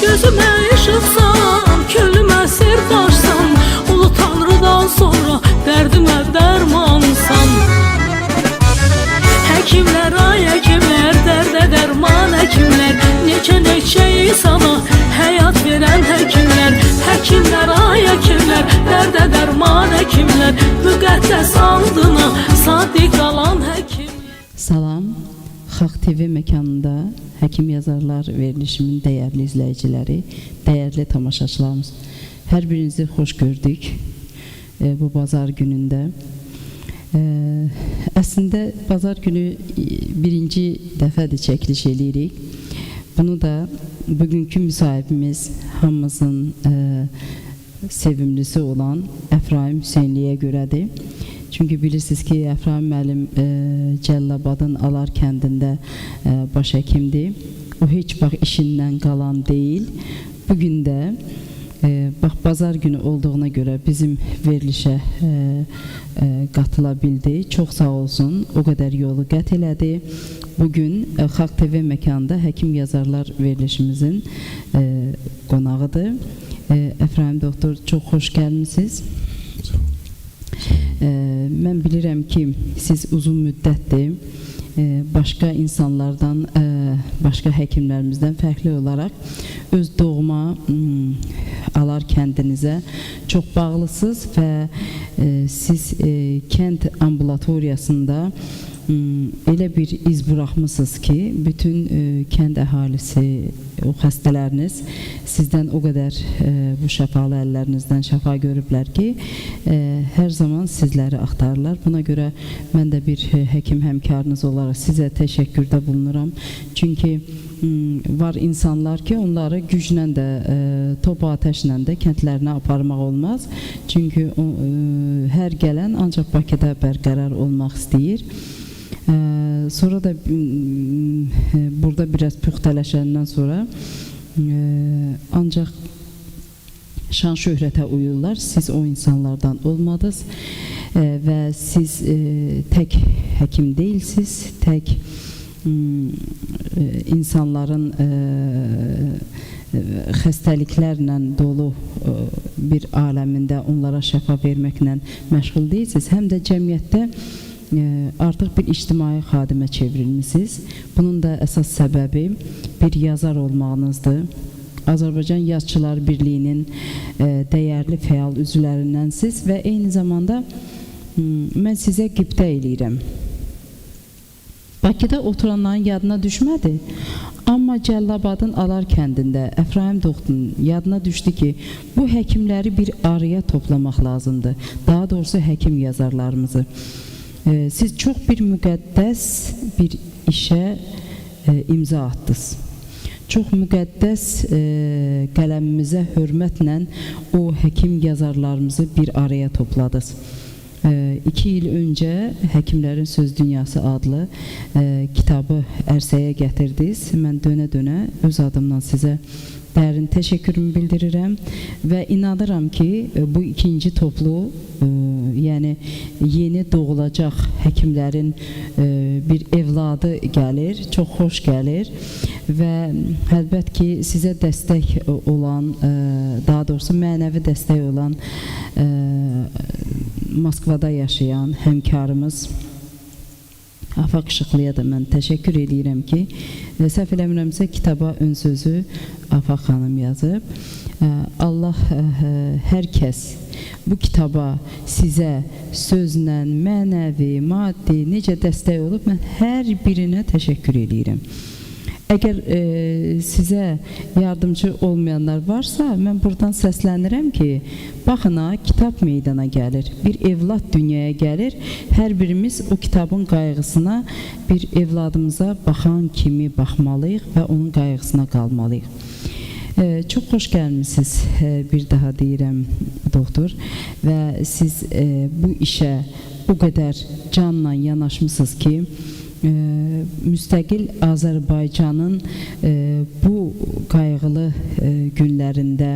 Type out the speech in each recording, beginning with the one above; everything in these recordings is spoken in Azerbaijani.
gözümə işıqsan, könlümə sir daşsan, ulu Tanrıdan sonra dərdimə dərmansan. Həkimlər, ay həkimlər, dərdə dərman həkimlər, neçə insana həyat verən həkimlər. Həkimlər, ay həkimlər, dərdə dərman həkimlər, müqəddəs andına sadiq qalan həkimlər. Salam, Xalq TV məkanında Həkim Yazarlar verilişimin dəyərli izləyiciləri, dəyərli tamaşaçılarımız, hər birinizi xoş gördük bu bazar günündə. Əslində bazar günü birinci dəfədir çəkiliş edirik. Bunu da bugünkü müsahibimiz hamımızın sevimlisi olan Əfraim Hüseynliyə görədir. Çünki bilirsiniz ki, Əfraim müəllim Cəllabadın Alar kəndində baş həkimdir. O heç vaxt işindən qalan deyil. Bugün də bax, bazar günü olduğuna görə bizim verilişə qatıla bildi. Çox sağ olsun, o qədər yolu qət elədi. Bugün Xalq TV məkanında Həkim Yazarlar verilişimizin qonağıdır. Əfraim doktor, çox xoş gəlmisiniz. Mən bilirəm ki, siz uzun müddətdir başqa insanlardan, başqa həkimlərimizdən fərqli olaraq öz doğma Alar kəndinizə çox bağlısınız və siz kənd ambulatoriyasında elə bir iz buraxmışsınız ki, bütün kənd əhalisi, o xəstələriniz sizdən o qədər bu şəfalı əllərinizdən şəfa görüblər ki, hər zaman sizləri axtarırlar. Buna görə mən də bir həkim həmkarınız olaraq sizə təşəkkürdə bulunuram. Çünki var insanlar ki, onları güclə də, top atəşlə də kəndlərinə aparmaq olmaz. Çünki hər gələn ancaq Bakıda bərqərar olmaq istəyir. Sonra da burada biraz püxtələşəndən sonra ancaq şan şöhrətə uyurlar. Siz o insanlardan olmadınız və siz tək həkim deyilsiniz, tək insanların xəstəliklərlə dolu bir aləmində onlara şəfa verməklə məşğul deyilsiniz. Həm də cəmiyyətdə artıq bir ictimai xadimə çevrilmişsiniz. Bunun da əsas səbəbi bir yazar olmağınızdır. Azərbaycan Yazıçılar Birliyinin dəyərli fəal üzvlərindənsiniz və eyni zamanda mən sizə qibtə eləyirəm. Bakıda oturanların yadına düşmədi, amma Cəllabadın Alar kəndində Əfraim doktorun yadına düşdü ki, bu həkimləri bir araya toplamaq lazımdır. Daha doğrusu həkim yazarlarımızı. Siz çox bir müqəddəs bir işə imza attınız. Çox müqəddəs qələmimizə hörmətlə o həkim yazarlarımızı bir araya topladınız. 2 il öncə Həkimlərin Söz Dünyası adlı kitabı ərsəyə gətirdiniz. Mən dönə-dönə öz adımdan sizə dərin təşəkkürümü bildirirəm və inanıram ki, bu ikinci toplu, yəni yeni doğulacaq həkimlərin bir evladı gəlir, çox xoş gəlir və əlbət ki, sizə dəstək olan, daha doğrusu mənəvi dəstək olan Moskvada yaşayan həmkarımız Afaq Işıqlıya da mən təşəkkür edirəm ki, səhv eləmirəmsə kitaba ön sözü Afaq xanım yazıb. Allah hər kəs bu kitaba sizə sözlə, mənəvi, maddi, necə dəstək olub, mən hər birinə təşəkkür edirəm. Əgər sizə yardımcı olmayanlar varsa, mən buradan səslənirəm ki, baxın, kitab meydana gəlir, bir evlad dünyaya gəlir, hər birimiz o kitabın qayğısına bir evladımıza baxan kimi baxmalıyıq və onun qayğısına qalmalıyıq. Çox xoş gəlmişsiniz, bir daha deyirəm, doktor, və siz bu işə o qədər canla yanaşmışsınız ki, müstəqil Azərbaycanın bu qayğılı günlərində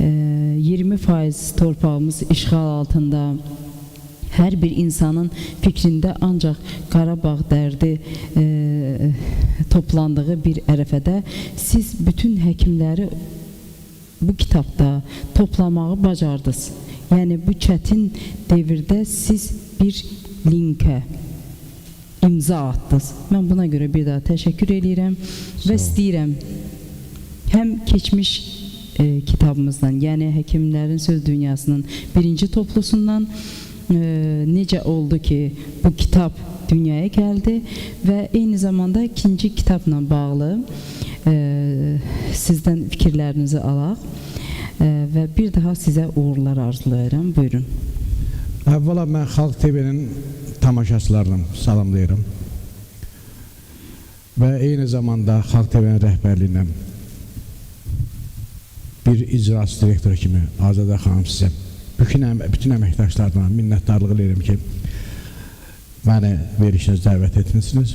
20% torpağımız işğal altında, hər bir insanın fikrində ancaq Qarabağ dərdi toplandığı bir ərəfədə siz bütün həkimləri bu kitabda toplamağı bacardınız. Yəni bu çətin devirdə siz bir linkə imza attınız. Mən buna görə bir daha təşəkkür edirəm və istəyirəm həm keçmiş kitabımızdan, yəni Həkimlərin Söz Dünyasının birinci toplusundan necə oldu ki bu kitab dünyaya gəldi və eyni zamanda ikinci kitabla bağlı sizdən fikirlərinizi alaq və bir daha sizə uğurlar arzulayıram. Buyurun. Əvvəla mən Xalq TV-nin tamaşaçılarını salamlayıram və eyni zamanda Xalq TV-nin rəhbərliyinə bir icraçı direktoru kimi Azadə xanım sizə bütün əməkdaşlarına minnətdarlıq edirəm ki məni verişiniz dəvət etmişsiniz.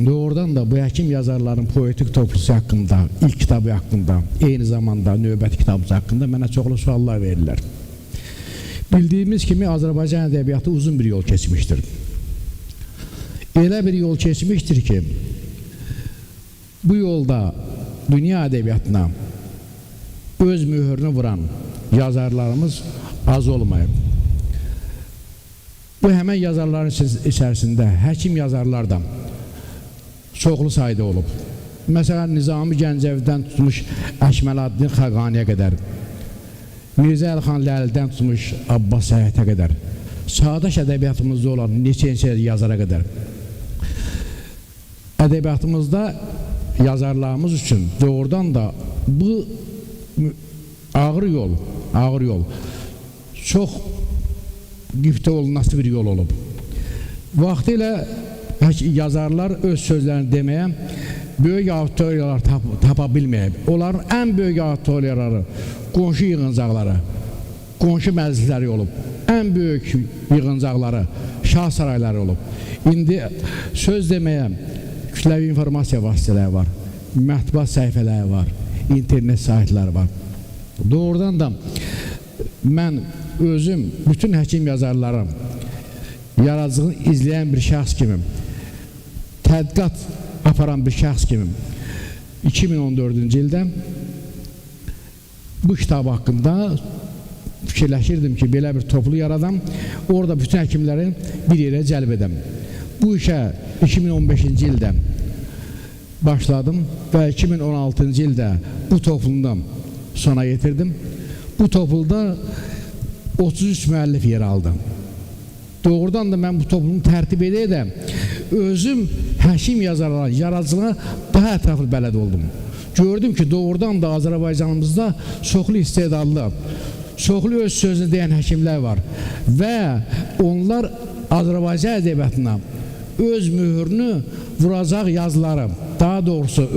Doğrudan da bu həkim yazarların poetik toplusu haqqında, ilk kitabı haqqında, eyni zamanda növbəti kitabı haqqında mənə çoxlu suallar verirlər. Bildiyimiz kimi Azərbaycan ədəbiyyatı uzun bir yol keçmişdir. Elə bir yol keçmişdir ki, bu yolda dünya ədəbiyyatına öz mühürünü vuran yazarlarımız az olmayıb. Bu həmən yazarların içərisində həkim yazarlar da çoxlu sayda olub. Məsələn, Nizami Gəncəvidən tutmuş Əşməladdin Xaqaniyə qədər, Mirzə Əlxan Ləlidən tutmuş Abbas Səhətə qədər, çağdaş ədəbiyyatımızda olan neçə yazara qədər. Ədəbiyyatımızda yazarlarımız üçün doğrudan da bu ağır yol, çox qiftə olunması bir yol olub. Vaxtilə yazarlar öz sözlərini deməyə böyük auditoriyalar tapa bilməyib. Onların ən böyük auditoriyaları qonşu yığıncaqları, qonşu məclisləri olub. Ən böyük yığıncaqları, şah sarayları olub. İndi söz deməyə kütləvi informasiya vasitələri var, mətbuat səhifələri var, internet saytları var. Doğrudan da mən özüm bütün həkim yazarlarım, yaradıcılığını izləyən bir şəxs kimim, tədqiqat aparan bir şəxs kimim. 2014-cü ildə bu kitab haqqında fikirləşirdim ki, belə bir toplu yaradam, orada bütün həkimləri bir yerə cəlb edəm. Bu işə 2015-ci ildə başladım və 2016-cı ildə bu toplumdan sona yetirdim. Bu toplumda 33 müəllif yer aldı. Doğrudan da mən bu toplumu tərtib edəyəm, özüm həkim yazarlara, yaradıcılığa daha ətraflı bələd oldum. Gördüm ki, doğrudan da Azərbaycanımızda çoxlu istedadlı, çoxlu öz sözünü deyən həkimlər var və onlar Azərbaycan ədəbiyyatına öz mühürünü vuracaq yazıları, daha doğrusu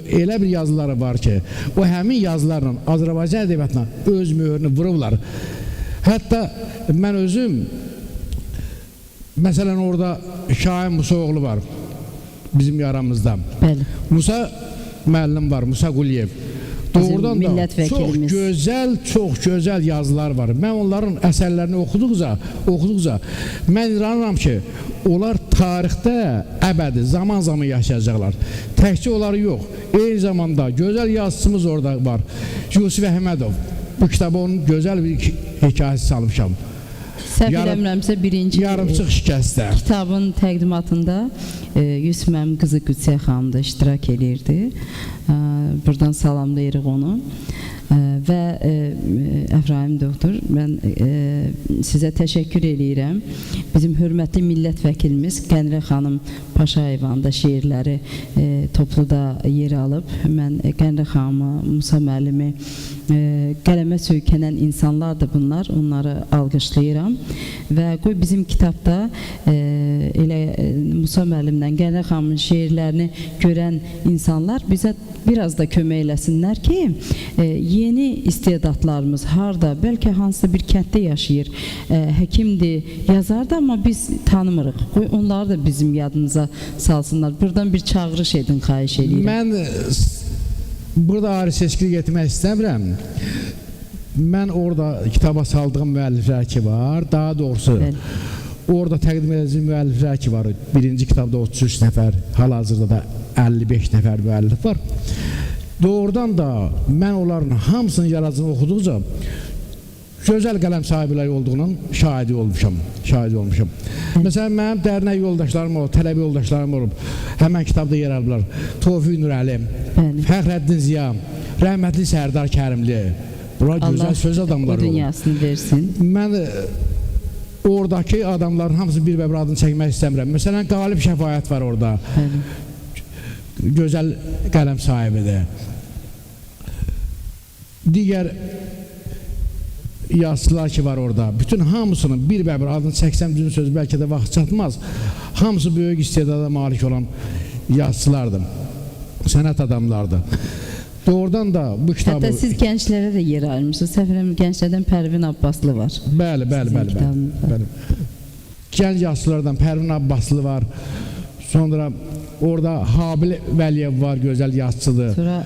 elə bir yazıları var ki, o həmin yazılarla Azərbaycan ədəbiyyatına öz mühürünü vururlar. Hətta mən özüm, məsələn orada Şahin Musaoğlu var bizim yaramızda. Bəli. Musa müəllim var, Musa Quliyev. Doğrudan da çox gözəl yazılar var. Mən onların əsərlərini oxuduqca mən inanıram ki, onlar tarixdə əbədi, zaman yaşayacaqlar. Təkcə onları yox, eyni zamanda gözəl yazısımız orada var. Yusuf Əhmədov. Bu kitabı onun gözəl bir hekayəsi salmışam. Səhv eləmirəmsə birinci yarımçıq şikəstə kitabın təqdimatında Yusuf mənim qızı Qüdsiyə xanım da iştirak edirdi. Buradan salamlayırıq onu. Və Əfraim doktor, mən sizə təşəkkür edirəm. Bizim hörmətli millət vəkilimiz Qənirə xanım Paşayevanın da şeirləri topluda yer alıb. Mən Qənirə xanımı, Musa müəllimi, qələmə söykənən insanlardır bunlar, onları alqışlayıram. Və qoy bizim kitabda elə Musa müəllimdən Qənirə xanımın şeirlərini görən insanlar bizə biraz da kömək eləsinlər ki, yeni istedadlarımız harda, bəlkə hansısa bir kənddə yaşayır, həkimdir, yazardır, amma biz tanımırıq. Qoy onları da bizim yadımıza salsınlar. Buradan bir çağırış edin, xahiş edirəm. Mən burada ayrı seçkilik etmək istəmirəm. Mən orada kitaba saldığım müəlliflər ki var, daha doğrusu orada təqdim edəcək müəlliflər ki var. Birinci kitabda 33 nəfər, hal-hazırda da 55 nəfər müəllif var. Doğrudan da mən onların hamısının yaradıcını oxuduqca gözəl qələm sahibləri olduğunun şahidi olmuşam. Məsələn, mənim dərnək yoldaşlarım olub, tələbə yoldaşlarım olub, həmən kitabda yer alırlar. Tofiq Nurəli, Fəxrəddin Ziya, rəhmətli Sərdar Kərimli. Bunlar gözəl söz adamları olub. Allah dünyasını versin. Mən oradakı adamların hamısı bir və bir adını çəkmək istəmirəm. Məsələn, Qalib Şəfayət var orada. Gözəl qələm sahibidir. Digər yazıçılar ki var orada, bütün hamısının bir və bir adını çəksəm düzün söz bəlkə də vaxt çatmaz. Hamısı böyük istedada malik olan yazıçılardır, sənət adamlardır. Doğrudan da bu kitabı... Hətta siz gənclərə də yer ayırmışsınız. Səfərəm gənclərdən Pərvin Abbaslı var. Bəli. Gənc yazıçılardan Pərvin Abbaslı var. Sonra orada Habil Vəliyev var, gözəl yazıçıdır. Sonra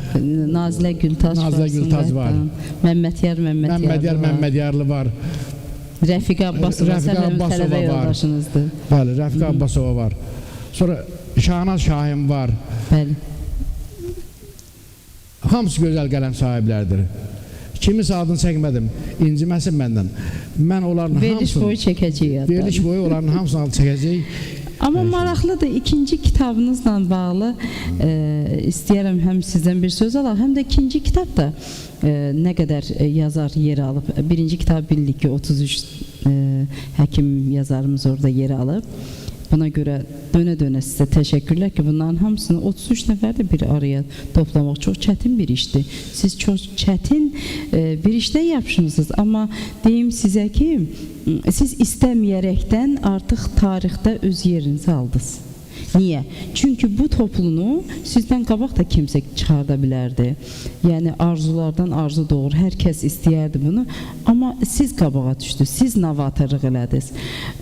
Nazilə Gültaş var. Məmmədiyarlı var. Rəfiqə Abbasova, səfərim tələbə yoldaşınızdır. Bəli, Rəfiqə Abbasova var. Sonra Şahnaz Şahin var. Bəli. Hamısı gözəl qələm sahiblərdir. Kimisi adını çəkmədim, inciməsin məndən. Mən onların hamısını... Veriliş boyu çəkəcəyik. Veriliş boyu onların hamısını adını çəkəcəyik. Amma maraqlıdır, ikinci kitabınızla bağlı istəyərəm həm sizdən bir söz alaq, həm də ikinci kitabda nə qədər yazar yer alıb. Birinci kitab bildik ki, 33 həkim yazarımız orada yer alıb. Buna görə dönə-dönə sizə təşəkkürlər ki, bunların hamısını 33 nəfər də bir araya toplamaq çox çətin bir işdir. Siz çox çətin bir işdən yapışmışsınız, amma deyim sizə ki, siz istəməyərəkdən artıq tarixdə öz yerinizi aldınız. Niyə? Çünki bu toplunu sizdən qabaq da kimsə çıxarda bilərdi. Yəni arzulardan arzu doğur, hər kəs istəyərdi bunu. Amma siz qabağa düşdünüz, siz novatorluq elədiniz.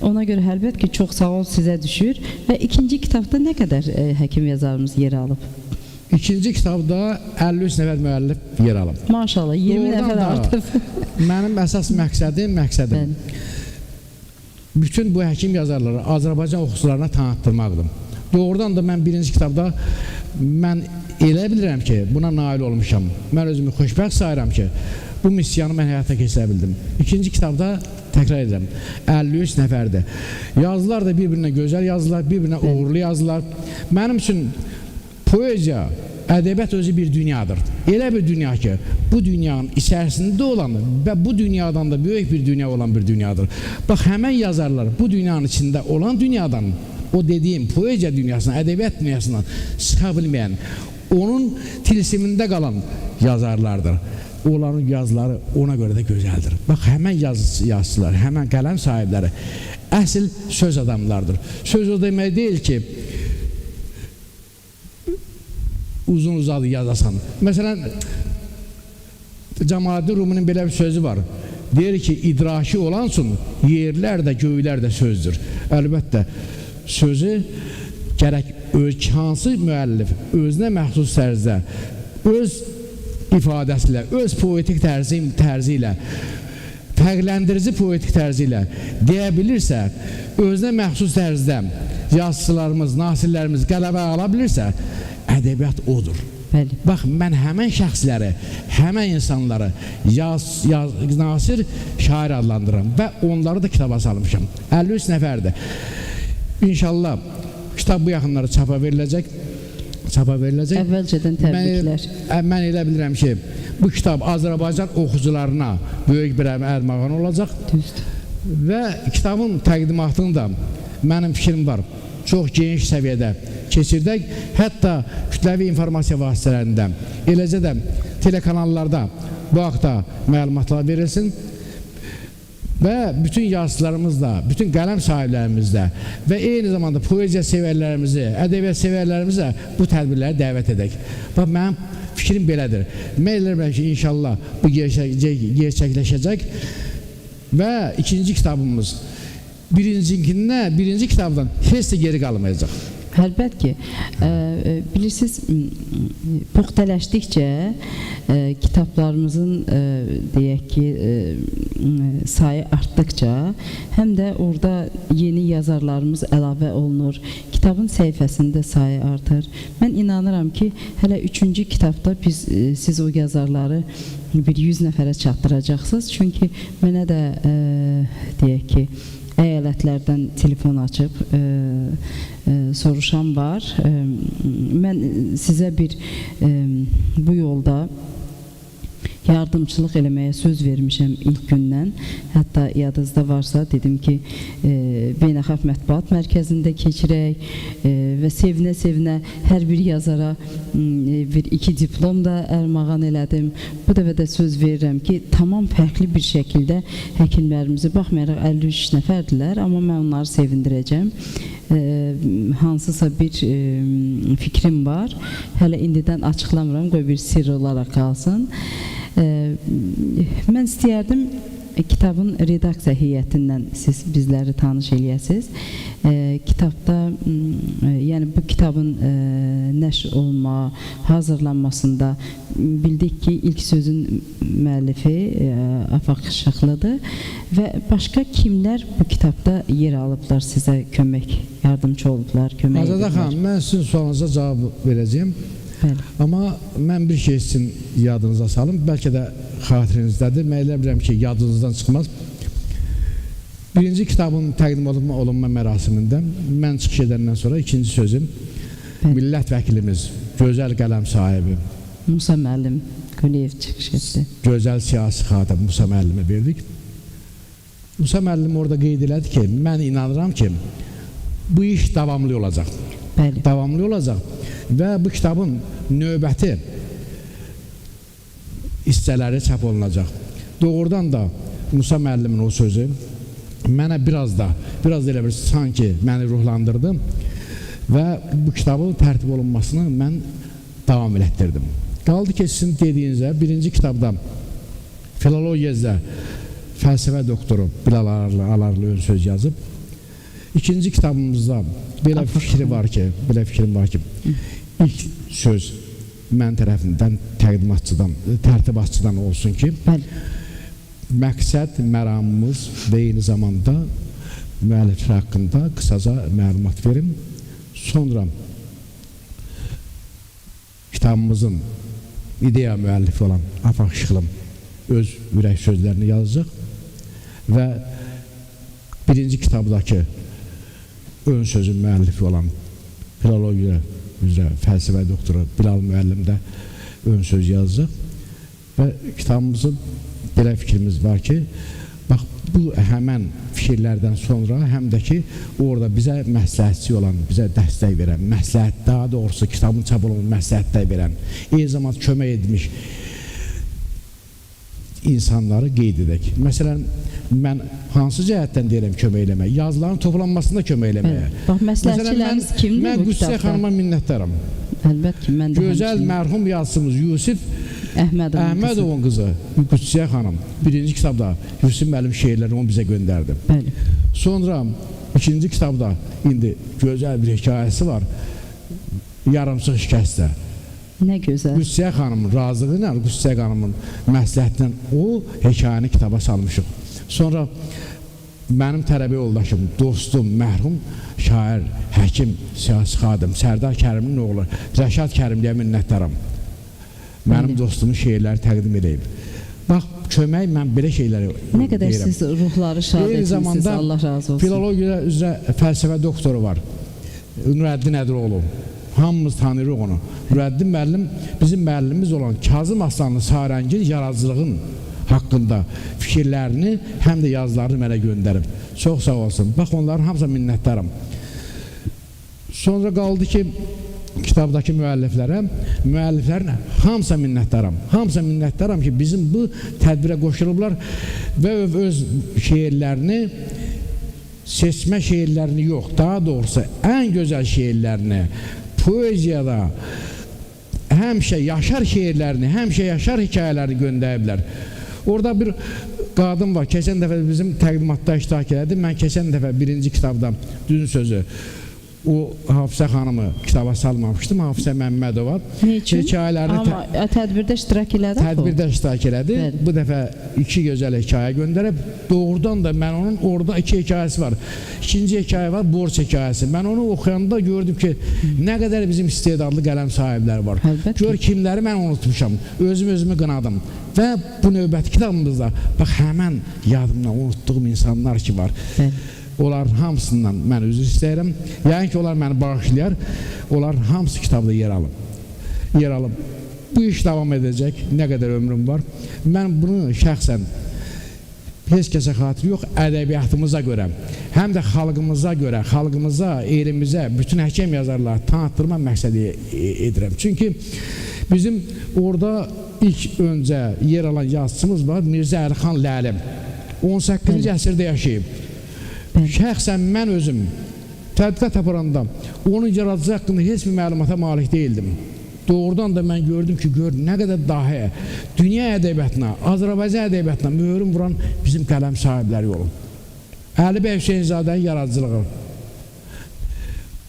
Ona görə əlbət ki, çox sağ ol sizə düşür. Və ikinci kitabda nə qədər həkim yazarımız yer alıb? İkinci kitabda 53 nəfər müəllif yer alıb. Maşallah, 20 nəfər artıb. Mənim əsas məqsədim bütün bu həkim yazarları Azərbaycan oxucularına tanıtdırmaqdır. Doğrudan da mən birinci kitabda mən elə bilirəm ki, buna nail olmuşam. Mən özümü xoşbəxt sayıram ki, bu missiyanı mən həyata keçirə bildim. İkinci kitabda təkrar edirəm, 53 nəfərdir. Yazılar da bir-birinə gözəl yazılar, bir-birinə uğurlu yazılar. Mənim üçün poeziya, ədəbiyyat özü bir dünyadır. Elə bir dünya ki, bu dünyanın içərisində olan və bu dünyadan da böyük bir dünya olan bir dünyadır. Bax, həmən yazarlar bu dünyanın içində olan dünyadan, o dediyim poeziya dünyasından, ədəbiyyat dünyasından çıxa bilməyən, onun tilsimində qalan yazarlardır. Onların yazıları ona görə də gözəldir. Bax, həmən yazıçılar, həmən qələm sahibləri əsl söz adamlardır. Söz o demək deyil ki, uzun-uzadı yazasan. Məsələn, Cəmaləddin Ruminin belə bir sözü var. Deyir ki, idraki olan üçün yerlər də, göylər də sözdür. Əlbəttə, sözü gərək hansı müəllif özünə məxsus tərzdə, öz ifadəsi ilə, öz poetik tərzi ilə, fərqləndirici poetik tərzi ilə deyə bilirsə, özünə məxsus tərzdə yazıçılarımız, nasirlərimiz qələbə ala bilirsə, ədəbiyyat odur. Bəli. Bax, mən həmən şəxsləri, həmən insanları nasir şair adlandırıram və onları da kitaba salmışam. 53 nəfərdir. İnşallah kitab bu yaxınları çapa veriləcək. Əvvəlcədən təbriklər. Mən elə bilirəm ki, bu kitab Azərbaycan oxucularına böyük bir ərmağan olacaq. Düzdür. Və kitabın təqdimatında mənim fikrim var. Çox geniş səviyyədə keçirdək. Hətta kütləvi informasiya vasitələrində, eləcə də telekanallarda bu haqda məlumatlar verilsin. Və bütün yazıçılarımızla, bütün qələm sahiblərimizlə və eyni zamanda poeziya sevərlərimizi, ədəbiyyat sevərlərimizlə bu tədbirləri dəvət edək. Bax, mənim fikrim belədir. Mən eləyirəm ki, inşallah bu gerçəkləşəcək və ikinci kitabımız birinci kitabdan heç də geri qalmayacaq. Əlbət ki, bilirsiniz, puxtələşdikcə kitablarımızın deyək ki, sayı artdıkca, həm də orada yeni yazarlarımız əlavə olunur. Kitabın səhifəsində sayı artır. Mən inanıram ki, hələ 3-cü kitabda siz o yazarları bir 100 nəfərə çatdıracaqsınız. Çünki mənə də deyək ki, əyalətlərdən telefon açıb soruşan var. Mən sizə bu yolda yardımçılıq eləməyə söz vermişəm ilk gündən. Hətta yadınızda varsa dedim ki, Beynəlxalq Mətbuat Mərkəzində keçirək və sevinə-sevinə hər bir yazara bir 2 diplom da ərmağan elədim. Bu dəfə də söz verirəm ki, tamam fərqli bir şəkildə həkimlərimizi, baxmayaraq 53 nəfərdilər, amma mən onları sevindirəcəm. Hansısa bir fikrim var. Hələ indidən açıqlamıram, qoy bir sirr olaraq qalsın. Mən istəyərdim kitabın redaksiya heyətindən siz bizləri tanış eləyəsiniz. Kitabda, yəni bu kitabın nəşr olma, hazırlanmasında bildik ki, ilk sözün müəllifi Afaq Şıxlıdır və başqa kimlər bu kitabda yer alıblar, sizə kömək, yardımcı olublar, kömək ediblər? Azadə xanım, mən sizin sualınıza cavab verəcəyim. Bəli. Amma mən bir şey sizin yadınıza salım, bəlkə də xatirinizdədir, mən elə bilirəm ki, yadınızdan çıxmaz. Birinci kitabın təqdim olunma mərasimində mən çıxış edəndən sonra ikinci sözüm millət vəkilimiz, gözəl qələm sahibi Musa müəllim Quliyev çıxış etdi. Gözəl siyasi xadəm Musa müəllimə verdik. Musa müəllim orada qeyd elədi ki, mən inanıram ki, bu iş davamlı olacaq. Bəli. Davamlı olacaq və bu kitabın növbəti hissələri çap olunacaq. Doğrudan da Musa müəllimin o sözü mənə biraz da elə bir sanki məni ruhlandırdı və bu kitabın tərtib olunmasını mən davam elətdirdim. Qaldı ki, sizin dediyinizə, birinci kitabda filologiyada fəlsəfə doktoru Bilal Alarlı ön söz yazıb. İkinci kitabımızda belə fikrim var ki, ilk söz mən tərəfindən tərtibatçıdan olsun ki, məqsəd, məramımız və eyni zamanda müəlliflər haqqında qısaca məlumat verim. Sonra kitabımızın ideya müəllifi olan Afaq Şıxlım öz ürək sözlərini yazacaq və birinci kitabdakı ön sözün müəllifi olan filologiya üzrə fəlsəfə doktoru Bilal müəllim də ön söz yazacaq və kitabımızın belə fikrimiz var ki, bax, bu həmən fikirlərdən sonra həm də ki, orada bizə məsləhətçi olan, bizə dəstək verən, daha doğrusu kitabın çap olunma məsləhətlər verən, eyni zamanda kömək etmiş insanları qeyd edək. Məsələn, mən hansı cəhətdən deyirəm kömək eləmək? Yazıların toplanmasında kömək eləməyə. Bax, məsləhətçiləriniz kimdir mən bu kitabda? Qüdsiyə xanıma minnətdaram. Əlbət ki, mən də Gözəl mərhum yazısımız Yusif Əhmədovun qızı Qüdsiyə xanım birinci kitabda Yusif müəllim şeirlərini bizə göndərdi. Bəli. Sonra ikinci kitabda indi gözəl bir hekayəsi var. Yarımçıq şikəstə. Nə gözəl. Qüdsiyə xanımın razılığı ilə, Qüdsiyə xanımın məsləhətindən o hekayəni kitaba salmışıq. Sonra mənim tələbə yoldaşım, dostum, mərhum şair, həkim, siyasi xadim Sərdar Kərimin oğlu Rəşad Kərimliyə minnətdaram. Mənim dostumun şeirləri təqdim edeyim. Bax, kömək, mən belə şeyləri deyirəm. Nə qədər siz ruhları şad etmişsiniz, Allah razı olsun. Filologiya üzrə fəlsəfə doktoru var, Nurəddin Ədiroğlu. Hamımız tanıyırıq onu. Nurəddin müəllim, bizim müəllimimiz olan Kazım Aslanlı Sarəngin yaradıcılığın haqqında fikirlərini, həm də yazılarını mənə göndərib. Çox sağ olsun. Bax, onların hamısa minnətdaram. Sonra qaldı ki, kitabdakı müəlliflərin hamısa minnətdaram. Hamısa minnətdaram ki, bizim bu tədbirə qoşulublar və öz şeirlərini, seçmə şeirlərini yox, daha doğrusu ən gözəl şeirlərini, poeziyada həmişə yaşar şeirlərini, həmişə yaşar hekayələrini göndəriblər. Orada bir qadın var, keçən dəfə bizim təqdimatda iştirak elədi. Mən keçən dəfə birinci kitabda düzün sözü o Hafizə xanımı kitaba salmamışdım. Hafizə Məmmədova Niçin? hekayələrini Amma tədbirdə iştirak elədi. tədbirdə iştirak elədi. Bəli. Bu dəfə 2 gözəl hekayə göndərib. Doğrudan da mən onun orada 2 hekayəsi var. İkinci hekayə var, borc hekayəsi. Mən onu oxuyanda gördüm ki, nə qədər bizim istedadlı qələm sahibləri var. Əlbəttə. Gör kimləri mən unutmuşam. Özümü qınadım. Və bu növbəti kitabımızda bax həmən yadımdan unutduğum insanlar ki var. Bəli. Onlar hamısından mən üzr istəyirəm. Yəni ki, onlar məni bağışlayar. Onlar hamısı kitabda yer alıb. Bu iş davam edəcək. Nə qədər ömrüm var. Mən bunu şəxsən heç kəsə xatir yox, ədəbiyyatımıza görə, həm də xalqımıza görə, xalqımıza, elimizə, bütün həkim yazarları tanıtdırma məqsədi edirəm. Çünki bizim orada ilk öncə yer alan yazıçımız var, Mirzə Əlixan Ləlim. 18-ci əsrdə yaşayıb. Şəxsən mən özüm tədqiqat aparanda onun yaradıcı haqqında heç bir məlumata malik deyildim. Doğrudan da mən gördüm ki, nə qədər dahi dünya ədəbiyyatına, Azərbaycan ədəbiyyatına mühürün vuran bizim qələm sahibləri olub. Əli bəy Hüseynzadənin yaradıcılığı,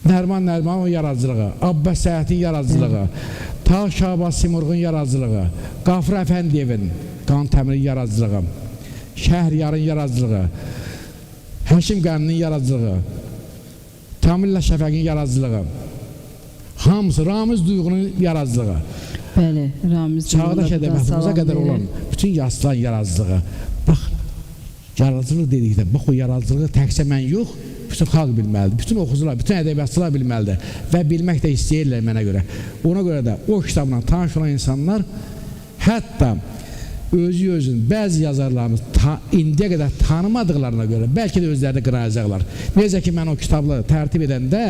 Nərman Nərmanovun yaradıcılığı, Abbas Səhətin yaradıcılığı, Tağ Şahbaz Simurğun yaradıcılığı, Qafur Əfəndiyevin, Qan Təmirin yaradıcılığı, Şəhriyarın yaradıcılığı, Həkim Qəninin yaradıcılığı, Tamillə Şəfəqin yaradıcılığı, hamısı Ramiz Duyğunun yaradıcılığı, Bəli, Ramiz çağdaş ədəbiyyatımıza qədər olan bütün yazıçıların yaradıcılığı. Bax, yaradıcılıq dedikdə, bax o yaradıcılığı təkcə mən yox, bütün xalq bilməlidir, bütün oxucular, bütün ədəbiyyatçılar bilməlidir və bilmək də istəyirlər mənə görə. Ona görə də o kitabla tanış olan insanlar hətta özünün bəzi yazarlarımız indiyə qədər tanımadıqlarına görə bəlkə də özlərini qınayacaqlar. Necə ki, mən o kitabı tərtib edəndə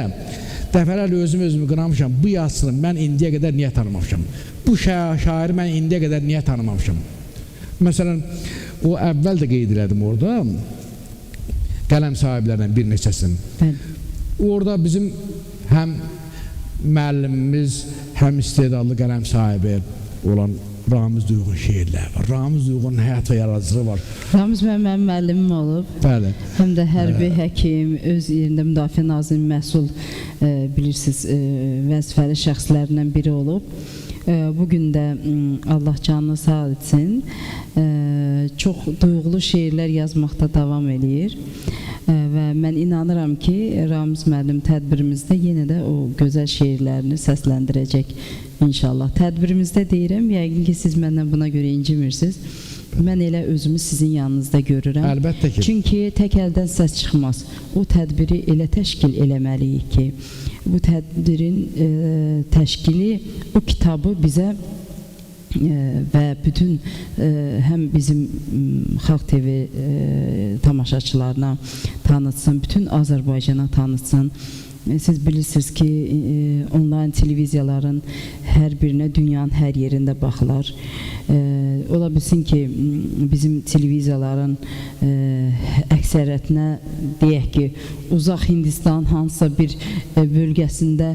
dəfələrlə özümü qınamışam. Bu yazısını mən indiyə qədər niyə tanımamışam? Bu şairi mən indiyə qədər niyə tanımamışam? Məsələn, o əvvəl də qeyd elədim orada qələm sahiblərindən bir neçəsini. Orada bizim həm müəllimimiz, həm istedadlı qələm sahibi olan Ramiz Duyğun şeirləri var. Ramiz Duyğunun həyat və yaradıcılığı var. Ramiz mənim müəllimim olub. Bəli. Həm də hərbi həkim, öz yerində Müdafiə Nazirinin məsul bilirsiniz, vəzifəli şəxslərindən biri olub. Bugün də Allah canını sağ etsin. Çox duyğulu şeirlər yazmaqda davam eləyir. Və mən inanıram ki, Ramiz müəllim tədbirimizdə yenə də o gözəl şeirlərini səsləndirəcək inşallah. Tədbirimizdə deyirəm, yəqin ki, siz məndən buna görə incimirsiniz. Mən elə özümü sizin yanınızda görürəm. Əlbəttə ki. Çünki tək əldən səs çıxmaz. O tədbiri elə təşkil eləməliyik ki, bu tədbirin təşkili o kitabı bizə və bütün həm bizim Xalq TV tamaşaçılarına tanıtsın, bütün Azərbaycana tanıtsın. Siz bilirsiniz ki, onlayn televiziyaların hər birinə dünyanın hər yerində baxılar. Ola bilsin ki, bizim televiziyaların əksəriyyətinə deyək ki, uzaq Hindistan hansısa bir bölgəsində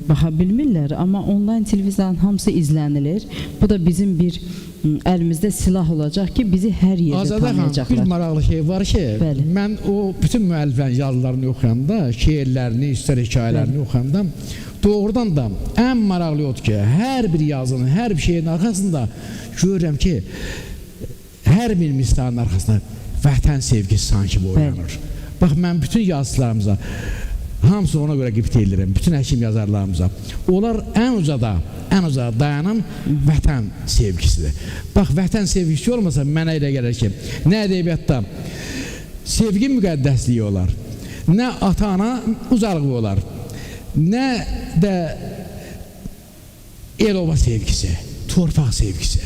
baxa bilmirlər, amma onlayn televiziyaların hamısı izlənilir. Bu da bizim bir əlimizdə silah olacaq ki, bizi hər yerdə tanıyacaqlar. Bir maraqlı şey var ki, Bəli. mən o bütün müəlliflərin yazılarını oxuyanda, şeirlərini, istər hekayələrini oxuyanda, doğrudan da ən maraqlı odur ki, hər bir yazının, hər bir şeyin arxasında görürəm ki, hər bir misranın arxasında vətən sevgisi sanki boyanır. Bax, mən bütün yazılarımıza hamısı ona görə qibtə edirəm, bütün həkim yazarlarımıza. Onlar ən ucada dayanan vətən sevgisidir. Bax, vətən sevgisi olmasa mənə elə gəlir ki, nə ədəbiyyatda sevgi müqəddəsliyi olar, nə ata-ana ucalığı olar, nə də el-ova sevgisi, torpaq sevgisi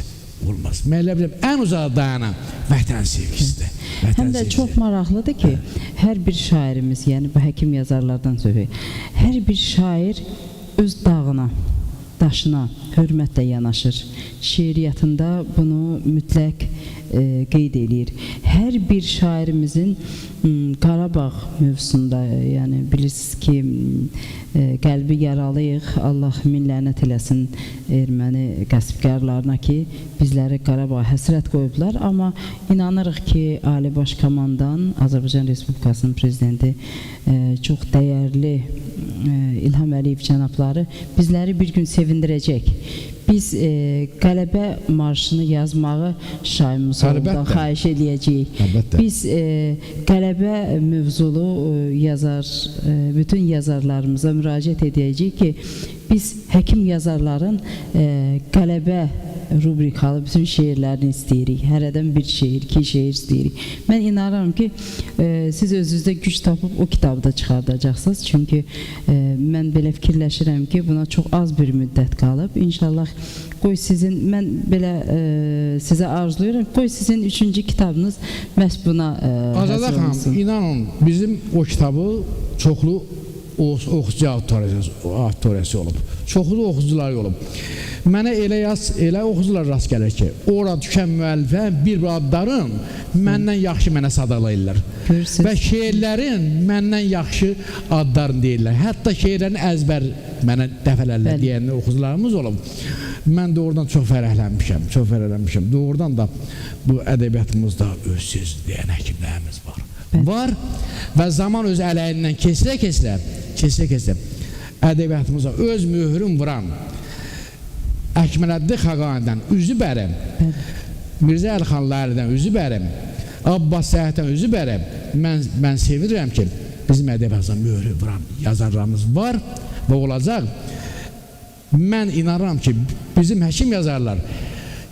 olmaz. Mən elə biləm, ən ucada dayanan vətən sevgisidir. Həm də çox maraqlıdır ki, hər bir şairimiz, yəni bu həkim yazarlardan söhbət, hər bir şair öz dağına, daşına hörmətlə yanaşır. Şeiriyyatında bunu mütləq qeyd eləyir. hər bir şairimizin Qarabağ mövzusunda, yəni bilirsiniz ki, qəlbi yaralıyıq. Allah min lənət eləsin erməni qəsbkarlarına ki, bizləri Qarabağ həsrət qoyublar. Amma inanırıq ki, Ali Baş Komandan, Azərbaycan Respublikasının prezidenti çox dəyərli İlham Əliyev cənabları bizləri bir gün sevindirəcək. Biz qələbə marşını yazmağı Şahin Musayevdən xahiş edəcəyik. Biz qələbə mövzulu yazar, bütün yazarlarımıza müraciət edəcəyik ki, biz həkim yazarların qələbə rubrikalı bütün şeirlərini istəyirik. Hərədən bir şeir, 2 şeir istəyirik. Mən inanıram ki, siz özünüzdə güc tapıb o kitabı da çıxardacaqsınız. Çünki mən belə fikirləşirəm ki, buna çox az bir müddət qalıb. İnşallah qoy sizin, mən belə sizə arzuluyuram, qoy sizin 3-cü kitabınız məhz buna Azada xanım, inanın, bizim o kitabı çoxlu oxucu auditoriyası olub. Çoxlu oxucular olub. Mənə elə oxucular rast gəlir ki, orada düşən müəllifə bir adların məndən yaxşı mənə sadalayırlar. Və şeirlərin məndən yaxşı adlarını deyirlər. Hətta şeirlərin əzbər mənə dəfələrlə deyən oxucularımız olub. Mən doğrudan çox fərəhlənmişəm. Doğrudan da bu ədəbiyyatımızda öz söz deyən həkimlərimiz var. Var və zaman öz ələyindən kesilə ədəbiyyatımıza öz mührün vuran Əkmələddin Xaqanidən üzü bərim, Mirzə Əlixanlılardan üzü bərim, Abbas Səhətdən üzü bərim. Mən sevinirəm ki, bizim ədəbiyyatımıza mührü vuran yazarlarımız var və olacaq. Mən inanıram ki, bizim həkim yazarların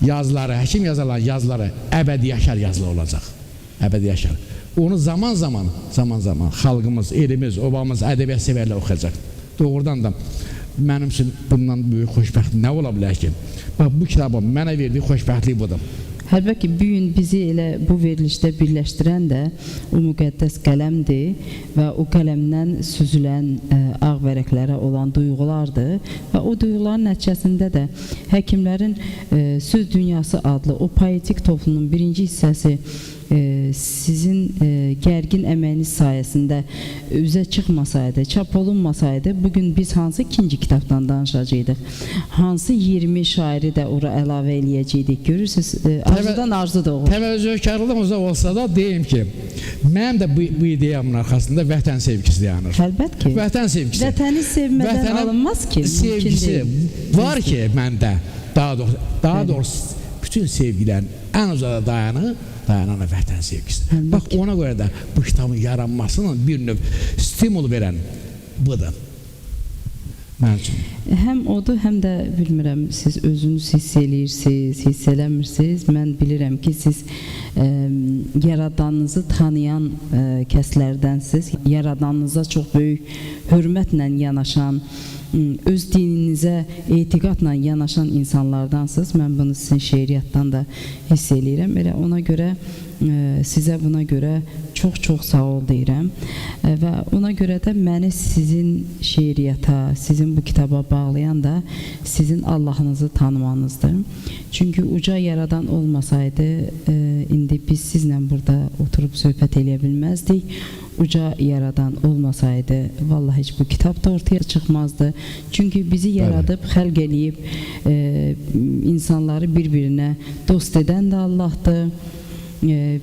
yazıları əbədi yaşar yazılı olacaq. Əbədi yaşar. Onu zaman zaman xalqımız, elimiz, obamız, ədəbiyyat sevərlər oxuyacaq. Doğrudan da mənim üçün bundan böyük xoşbəxtlik nə ola bilər ki? Bax, bu kitabın mənə verdiyi xoşbəxtlik budur. Əlbəttə ki, bu gün bizi elə bu verilişdə birləşdirən də o müqəddəs qələmdir və o qələmdən süzülən ağ vərəqlərə olan duyğulardır və o duyğuların nəticəsində də həkimlərin Söz Dünyası adlı o poetik toplumun birinci hissəsi sizin gərgin əməyiniz sayəsində üzə çıxmasaydı, çap olunmasaydı, bugün biz hansı ikinci kitabdan danışacaqdıq? Hansı 20 şairi də ora əlavə eləyəcəkdik? Görürsünüz, arzudan arzu da olur. Təvəzzökarlığım uzaq olsa da deyim ki, mənim də bu ideyamın arxasında vətən sevgisi dayanır. Əlbəttə ki. Vətən sevgisi. Vətəni sevmədən alınmaz ki. Sevgisi var ki məndə, daha doğrusu bütün sevgilərin ən uzada dayanan vətən sevgisi. Bax, ona görə də bu kitabın yaranmasının bir növ stimul verən budur. Mən üçün. Həm odur, həm də bilmirəm, siz özünüz hiss eləyirsiniz, hiss eləmirsiniz. Mən bilirəm ki, siz yaradanınızı tanıyan kəslərdənsiz, yaradanınıza çox böyük hörmətlə yanaşan, öz dininizə etiqadla yanaşan insanlardansınız. Mən bunu sizin şeiriyyatdan da hiss eləyirəm. Elə ona görə sizə buna görə çox sağ ol deyirəm və ona görə də məni sizin şeiriyyata, sizin bu kitaba bağlayan da sizin Allahınızı tanımanızdır. Çünki uca yaradan olmasaydı indi biz sizlə burada oturub söhbət eləyə bilməzdik. Uca yaradan olmasaydı vallahi heç bu kitab da ortaya çıxmazdı. Çünki bizi yaradıb, xəlq eləyib insanları bir-birinə dost edən də Allahdır.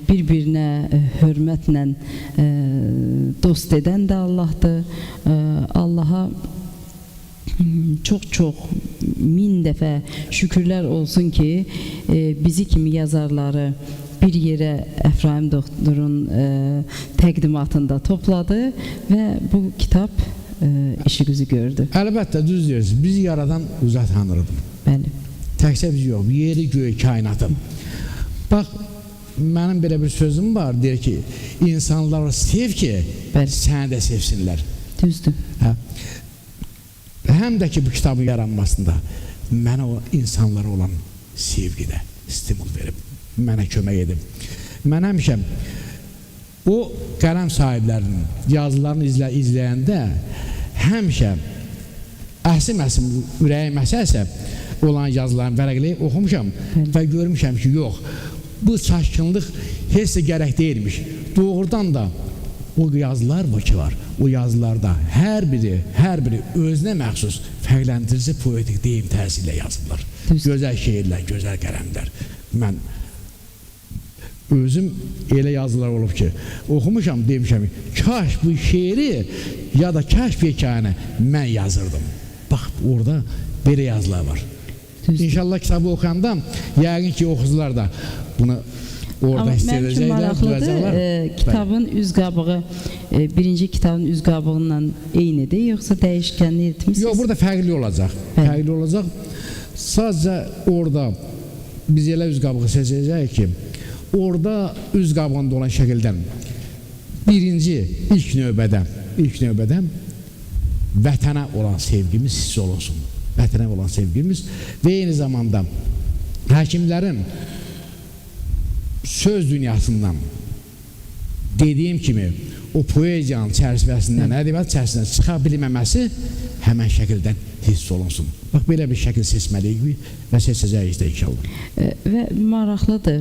Bir-birinə hörmətlə dost edən də Allahdır. Allaha çox min dəfə şükürlər olsun ki, bizi kimi yazarları bir yerə Əfraim doktorun təqdimatında topladı və bu kitab işimizi gördü. Əlbəttə, düz deyirsiniz. Bizi yaradan uzaq tanrıdır. Bəli. Təkcə biz yox, yeri, göy, kainatı. Bax, mənim belə bir sözüm var, deyir ki, insanları sev ki, səni də sevsinlər. Düzdür. Həm də ki, bu kitabın yaranmasında mənə o insanlara olan sevgidə stimul verib, mənə kömək edib. Mən həmişəm o qələm sahiblərinin yazılarını izləyəndə həmişə əsim ürəyim əsə olan yazıların vərəqləyib oxumuşam və görmüşəm ki, yox, bu çaşkınlıq heç də gərək deyilmiş. Doğrudan da o yazılar var. O yazılarda hər biri özünə məxsus fərqləndirici poetik deyim tərzi ilə yazılır. Gözəl şeirlər, gözəl qələmlər. Mən özüm elə yazılar olub ki, oxumuşam, demişəm, kaş bu şeiri ya da kaş bir hekayəni mən yazırdım. Bax, orada belə yazılar var. İnşallah kitabı oxuyanda, yəqin ki, oxucular da bunu orada istəyəcəklər, duyacaqlar. Kitabın üz qabığı, birinci kitabın üz qabığından eynidir, yoxsa dəyişkənlik etmişsiniz? Yox, burada fərqli olacaq. Fərqli olacaq. Sadəcə orada biz elə üz qabığı seçəcəyik ki, orada üz qabığında olan şəkildən birinci, ilk növbədə vətənə olan sevgimiz hiss olunsun. Vətənə olan sevgimiz və eyni zamanda həkimlərin söz dünyasından dediyim kimi o poeziyanın çərçivəsindən, ədəbiyyat çərçivəsindən çıxa bilməməsi həmən şəkildən hiss olunsun. Bax, belə bir şəkil seçməliyik və seçəcəyik də inşallah. Və maraqlıdır,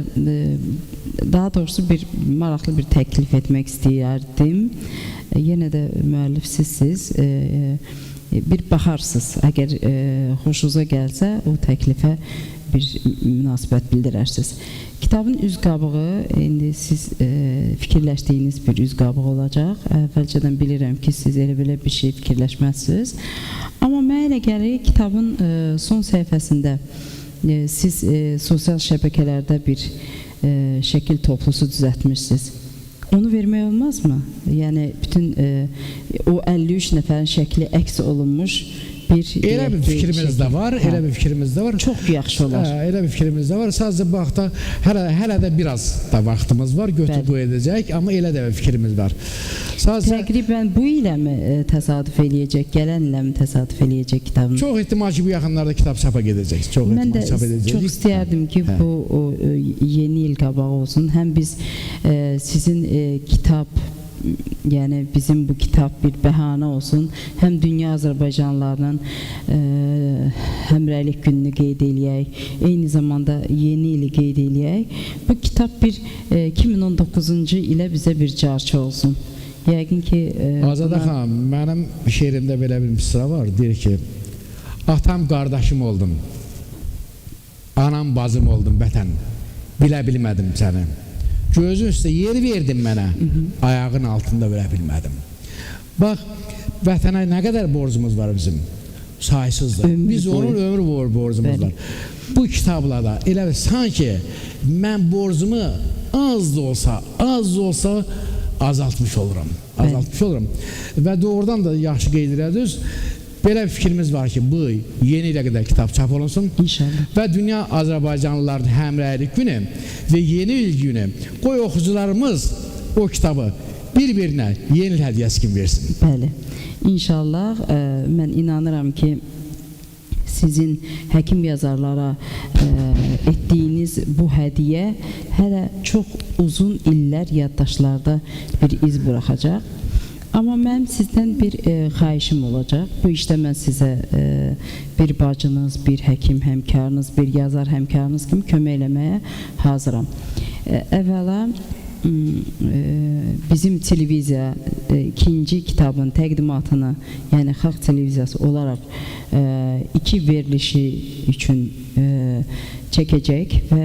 daha doğrusu maraqlı bir təklif etmək istəyərdim. Yenə də müəllifsizsiz, bir baxarsınız, əgər xoşunuza gəlsə, o təklifə bir münasibət bildirərsiniz. Kitabın üz qabığı, indi siz fikirləşdiyiniz bir üz qabığı olacaq. Əvvəlcədən bilirəm ki, siz elə-belə bir şey fikirləşməzsiniz. Amma mənə elə gəlir, kitabın son səhifəsində siz sosial şəbəkələrdə bir şəkil toplusu düzəltmişsiniz. Onu vermək olmazmı? Yəni, bütün o 53 nəfərin şəkli əks olunmuş elə bir fikrimiz də var, elə bir fikrimiz də var. Çox yaxşı olar. Elə bir fikrimiz də var. Sadəcə bu vaxtda hələ də biraz da vaxtımız var, götür-qoy edəcək, amma elə də bir fikrimiz var. Təqribən bu ilə mi təsadüf eləyəcək, gələn ilə mi təsadüf eləyəcək kitabın? Çox ehtimal ki, bu yaxınlarda kitab çapa gedəcək. Mən də çox istəyərdim ki, bu yeni il qabağı olsun. Həm biz sizin kitab, yəni bizim bu kitab bir bəhanə olsun, həm dünya Azərbaycanlılarının həmrəylik gününü qeyd eləyək, eyni zamanda yeni ili qeyd eləyək. Bu kitab bir 2019-cu ilə bizə bir carçı olsun. Yəqin ki... Azadə xanım, mənim şeirimdə belə bir misra var, deyir ki, atam qardaşım oldum, anam bazım oldum vətən, bilə bilmədim səni. Gözün üstə yer verdin mənə, ayağın altında ölə bilmədim. Bax, vətənə nə qədər borcumuz var bizim? Saysızdır. Biz onun ömür boyu borcumuz var. Bu kitablarda elə bir sanki mən borcumu az da olsa azaltmış oluram. Və doğrudan da yaxşı qeyd edirsiniz. Belə bir fikrimiz var ki, bu yeni ilə qədər kitab çap olunsun. İnşallah. Və dünya Azərbaycanlıların həmrəylik günü və yeni il günü qoy oxucularımız o kitabı bir-birinə yeni il hədiyyəsi kimi versin. Bəli. İnşallah mən inanıram ki, sizin həkim yazarlara etdiyiniz bu hədiyyə hələ çox uzun illər yaddaşlarda bir iz buraxacaq. Amma mənim sizdən bir xahişim olacaq. Bu işdə mən sizə bir bacınız, bir həkim həmkarınız, bir yazar həmkarınız kimi kömək eləməyə hazıram. Əvvəla bizim televiziya ikinci kitabın təqdimatını, yəni Xalq Televiziyası olaraq 2 verilişi üçün çəkəcək və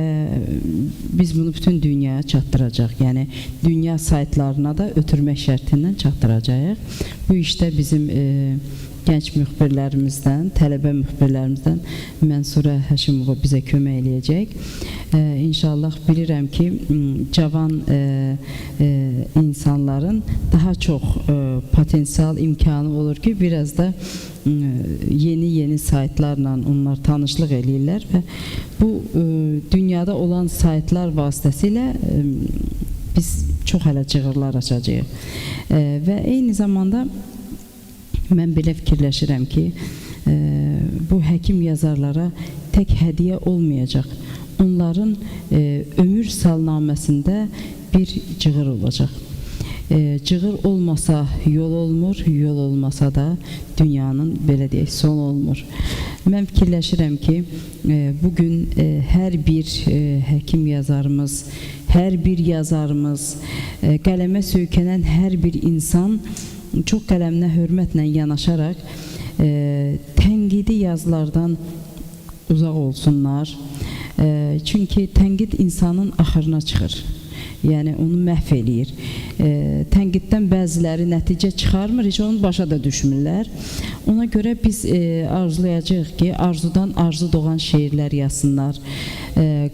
biz bunu bütün dünyaya çatdıracaq. Yəni dünya saytlarına da ötürmək şərtindən çatdıracağıq. Bu işdə bizim gənc müxbirlərimizdən, tələbə müxbirlərimizdən Mənsurə Həşimova bizə kömək eləyəcək. İnşallah bilirəm ki, cavan insanların daha çox potensial imkanı olur ki, biraz da yeni saytlarla onlar tanışlıq eləyirlər və bu dünyada olan saytlar vasitəsilə biz çox hələ cığırlar açacağıq. Və eyni zamanda mən belə fikirləşirəm ki, bu həkim yazarlara tək hədiyyə olmayacaq. Onların ömür salnaməsində bir cığır olacaq. Cığır olmasa yol olmur, yol olmasa da dünyanın belə deyək son olmur. Mən fikirləşirəm ki, bugün hər bir həkim yazarımız, hər bir yazarımız, qələmə söykənən hər bir insan çox qələminə hörmətlə yanaşaraq tənqidi yazılardan uzaq olsunlar. Çünki tənqid insanın axırına çıxır. Yəni onu məhv eləyir. Tənqiddən bəziləri nəticə çıxarmır, heç onu başa da düşmürlər. Ona görə biz arzulayacağıq ki, arzudan arzu doğan şeirlər yazsınlar.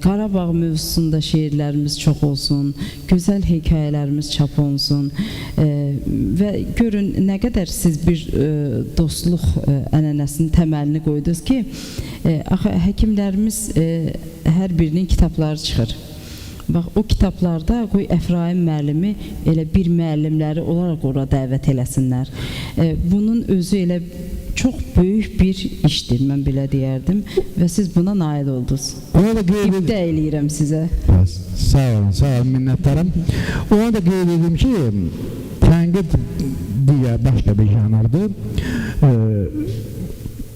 Qarabağ mövzusunda şeirlərimiz çox olsun, gözəl hekayələrimiz çap olunsun və görün nə qədər siz bir dostluq ənənəsinin təməlini qoydunuz ki, həkimlərimiz hər birinin kitabları çıxır. Bax, o kitablarda qoy Əfraim müəllimi elə bir müəllimləri olaraq ora dəvət eləsinlər. Bunun özü elə çox böyük bir işdir, mən belə deyərdim və siz buna nail oldunuz. İbdə eləyirəm sizə. Sağ olun, minnətdarım. Ona da qeyd edim ki, tənqid digər başqa bir janrdır.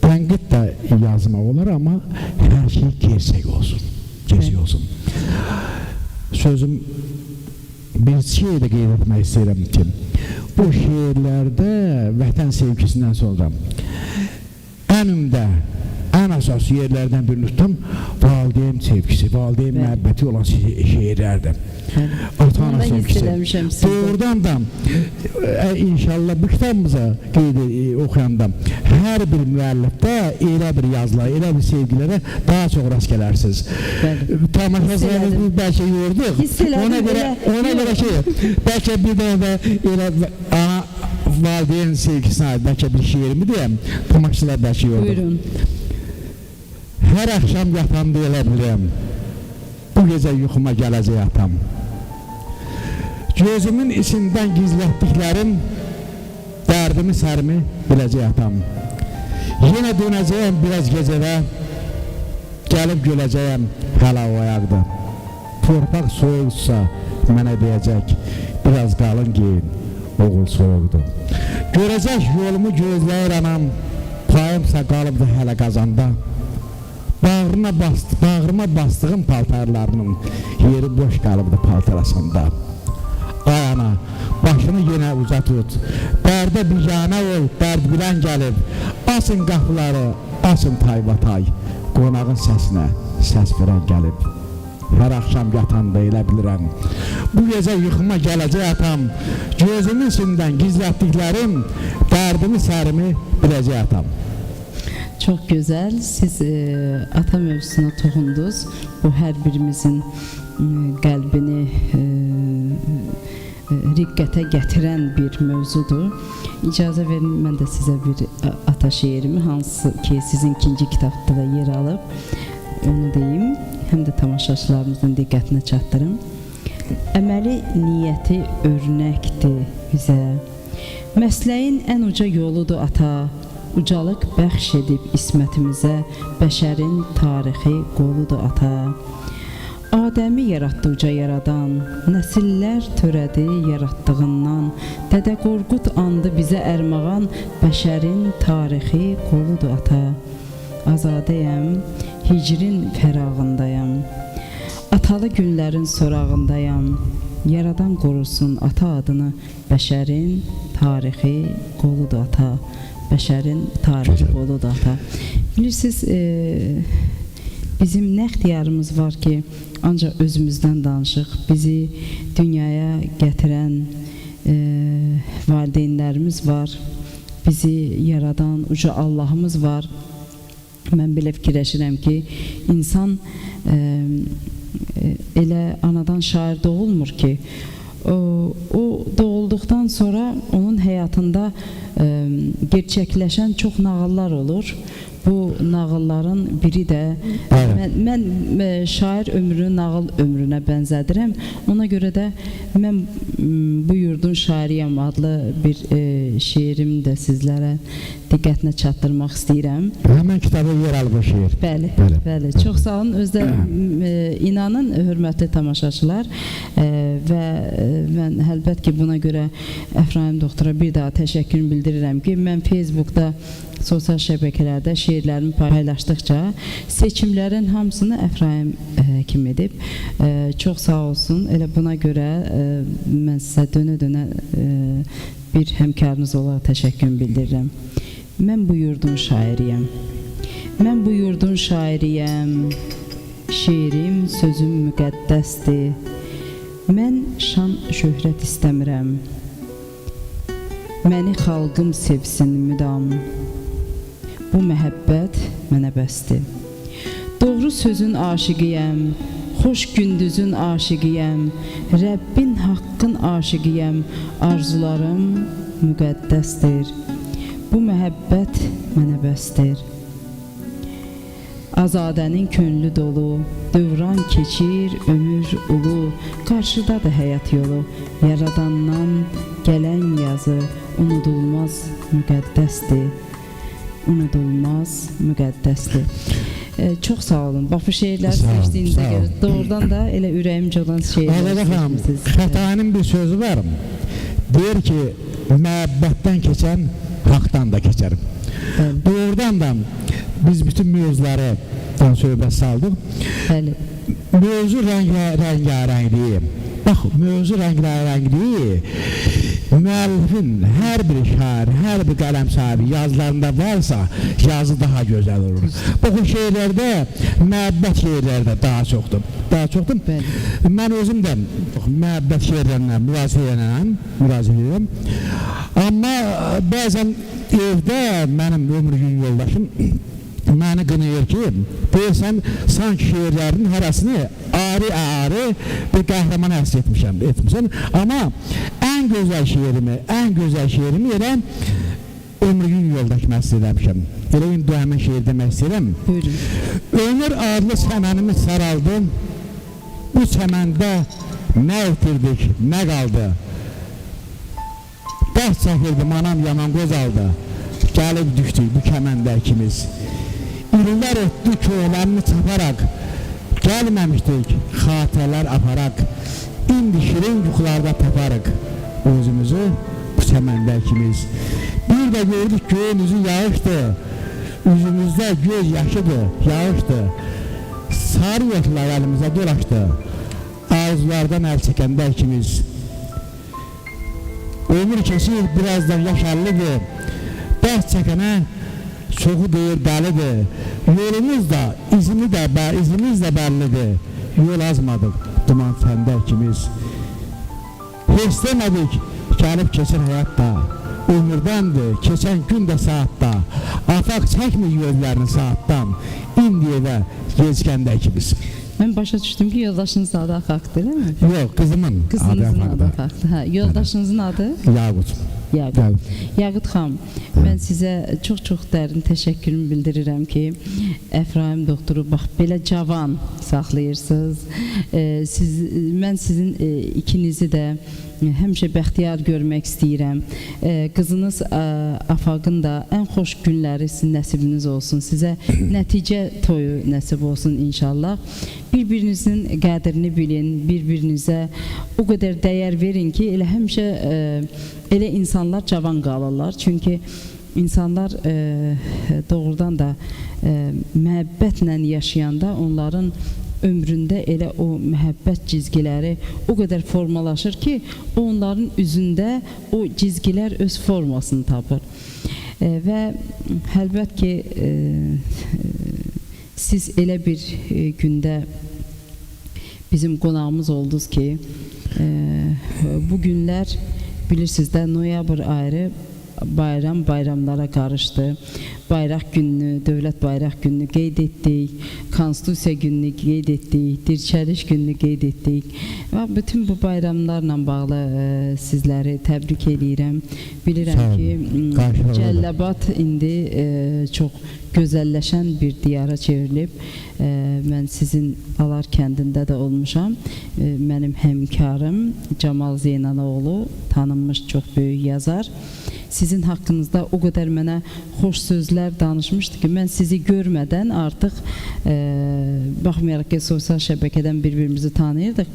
Tənqid də yazmaq olar, amma hər şey gerçək olsun. Sözüm bir şeyi də qeyd etmək istəyirəm ki, bu şeirlərdə vətən sevgisindən sonra ən əsas yerlərdən birini tutan valideyn sevgisi, valideyn məhəbbəti olan şeirlərdir. Ata-ana sevgisi. Doğrudan da inşallah bu kitabımıza oxuyanda hər bir müəllifdə elə bir yazılar, elə bir sevgilərə daha çox rast gələrsiniz. Tamaşaçılarımızı bəlkə yorduk. Ona görə ki, bəlkə bir də elə ana valideyn sevgisine ait bəlkə bir şiirimi deyəm, tamaşaçılar bəlkə yorduk. Buyurun. Hər axşam yatanda elə bilirəm, bu gecə yuxuma gələcək atam. Gözümün içindən gizlətdiklərim, dərdimi sərimi biləcək atam. Yenə dönəcəyəm biraz gecədə, gəlib görəcəyəm hələ o ayaqda. Torpaq soyuqsa mənə deyəcək, biraz qalın giyin, oğul soyuqdur. Görəcək yolumu gözləyir anam, payımsa qalıbdı hələ qazanda. Bağrıma bastığım paltarlarının yeri boş qalıbdı paltarasında. Ay ana, başını yenə uca tut, dərdə biganə ol, dərd bilən gəlib. Asın qapıları, asın taybatay, qonağın səsinə səs verən gəlib. Hər axşam yatanda elə bilirəm, bu gecə yuxuma gələcək atam. Gözümün içindən gizlətdiklərim, dərdimi sərimi biləcək atam. Çox gözəl, siz ata mövzusuna toxundunuz. Bu hər birimizin qəlbini riqqətə gətirən bir mövzudur. İcazə verin, mən də sizə bir ata şeirimi, hansı ki sizin ikinci kitabda da yer alıb, onu deyim, həm də tamaşaçılarımızın diqqətinə çatdırım. Əməli niyyəti örnəkdir bizə, məsləyin ən uca yoludur ata. Ucalıq bəxş edib ismətimizə, bəşərin tarixi qoludur ata. Adəmi yaratdı uca yaradan, nəsillər törədi yaratdığından. Dədə Qorqud andı bizə ərmağan, bəşərin tarixi qoludur ata. Azadəyəm, hicrin fərağındayam, atalı günlərin sorağındayam. Yaradan qorusun ata adını, bəşərin tarixi qoludur ata. Bəşərin tarixi qoludur ata. Bilirsiniz, bizim nə ixtiyarımız var ki, ancaq özümüzdən danışıq. Bizi dünyaya gətirən valideynlərimiz var, bizi yaradan uca Allahımız var. Mən belə fikirləşirəm ki, insan elə anadan şair doğulmur ki, o doğulduqdan sonra onun həyatında gerçəkləşən çox nağıllar olur. bu nağılların biri də Evet. mən şair ömrünü nağıl ömrünə bənzədirəm. Ona görə də mən bu yurdun şairiyəm adlı bir şeirimi də sizlərə diqqətinə çatdırmaq istəyirəm. Həmən kitabı yer alıb o şeir. Bəli, Bəli. bəli. Çox sağ olun. Özdə inanın hörmətli tamaşaçılar və mən əlbət ki buna görə Əfraim doktora bir daha təşəkkür bildirirəm ki, mən Facebookda, sosial şəbəkələrdə şeirlərimi paylaşdıqca seçimlərin hamısını Əfraim həkim edib. Çox sağ olsun. Elə buna görə mən sizə dönə-dönə bir həmkarınız olaraq təşəkkür bildirirəm. Mən bu yurdun şairiyəm. Mən bu yurdun şairiyəm. Şeirim, sözüm müqəddəsdir. Mən şan şöhrət istəmirəm. Məni xalqım sevsin müdam. Bu məhəbbət mənə bəsdir. Doğru sözün aşiqiyəm. Xoş gündüzün aşiqiyəm. Rəbbin haqqın aşiqiyəm. Arzularım müqəddəsdir. Bu məhəbbət mənə bəsdir. Azadənin könlü dolu, dövran keçir, ömür ulu, qarşıdadır həyat yolu. Yaradandan gələn yazı unudulmaz müqəddəsdir. Unudulmaz müqəddəsdir. Çox sağ olun. Bax bu şeirləri Sağ olun, seçdiyinizə sağ görə olun. doğrudan da elə ürəyimcə olan şeirlər Ağabey xanım, seçmisiniz. Xətainin bir sözü var. Deyir ki, məhəbbətdən keçən haqdan da keçər. Bəli, Doğrudan da biz bütün mövzuları söhbət saldıq. bəli. Mövzu rəngarəngliyi. Bax, mövzu rəngarəngliyi müəllifin hər bir şair, hər bir qələm sahibi yazılarında varsa, yazı daha gözəl olur. Bax, o şeirlərdə, məhəbbət şeirlərdə daha çoxdur. Daha çoxdur. Bəli. Mən özüm də məhəbbət şeirlərinə müraciət edirəm. Amma bəzən evdə mənim ömrü gün yoldaşım məni qınayır ki, deyirsən, sanki şeirlərin hərəsini ayrı-ayrı bir qəhrəman həss etmişəm. Amma ən gözəl şeirimi elə ömrü gün yoldaş məhs eləmişəm. Elə indi həmən şeir demək istəyirəm. Buyurun. Ömür adlı çəmənimiz saraldı, bu çəməndə nə itirdik, nə qaldı? Dərs çəkirdim, anam yaman qozaldı, gəlib düşdük bu kəməndə ikimiz. İllər etdi köylənini çaparaq, gəlməmişdik xatirələr aparaq. İndi şirin yuxularda taparıq özümüzü bu çəməndə ikimiz. Bir də gördük göyün üzü yağışdır, üzümüzdə göz yaşıdır, yağışdır. Sarı yotlar əlimizə dolaşdı, arzulardan əl çəkəndə ikimiz. Ömür keçir, birazdan yaş 50'dir, dərs çəkənə çoxu deyir dəlidir. Yolumuz da, izimiz də bəllidir. Yol azmadıq, duman səndə ikimiz. Heç demədik, gəlib keçir həyatda. Ömürdəndir, keçən gün də saatda. Afaq çəkmir gözlərini saatdan. İndi evə gecikəndə ikimiz. Mən başa düşdüm ki, yoldaşınızın adı Axaqdır, değil mi? Yox, qızımın Qızınızın adı adı Axaqdır. Hə, yoldaşınızın adı? Yağut. Yaqut. Yaqut xanım, mən sizə çox-çox dərin təşəkkürümü bildirirəm ki, Əfraim doktoru bax belə cavan saxlayırsınız. Mən sizin ikinizi də həmişə bəxtiyar görmək istəyirəm. Qızınız Afaqın da ən xoş günləri sizin nəsibiniz olsun. Sizə nəticə toyu nəsib olsun inşallah. Bir-birinizin qədrini bilin, bir-birinizə o qədər dəyər verin ki, elə həmişə elə insanlar cavan qalırlar. Çünki insanlar doğrudan da məhəbbətlə yaşayanda onların ömründə elə o məhəbbət cizgiləri o qədər formalaşır ki, onların üzündə o cizgilər öz formasını tapır. Və əlbət ki, siz elə bir gündə bizim qonağımız oldunuz ki, bu günlər bilirsiniz də noyabr ayı bayramlara qarışdı. Bayraq gününü, dövlət bayraq gününü qeyd etdik, Konstitusiya gününü qeyd etdik, Dirçəliş gününü qeyd etdik. Və bütün bu bayramlarla bağlı sizləri təbrik edirəm. Bilirəm ki, Cəlilabad indi çox gözəlləşən bir diyara çevrilib. Mən sizin Alar kəndində də olmuşam. Mənim həmkarım Camal Zeynaloğlu, tanınmış çox böyük yazar. Sizin haqqınızda o qədər mənə xoş sözlər danışmışdı ki, mən sizi görmədən artıq, baxmayaraq ki, sosial şəbəkədən bir-birimizi tanıyırdıq.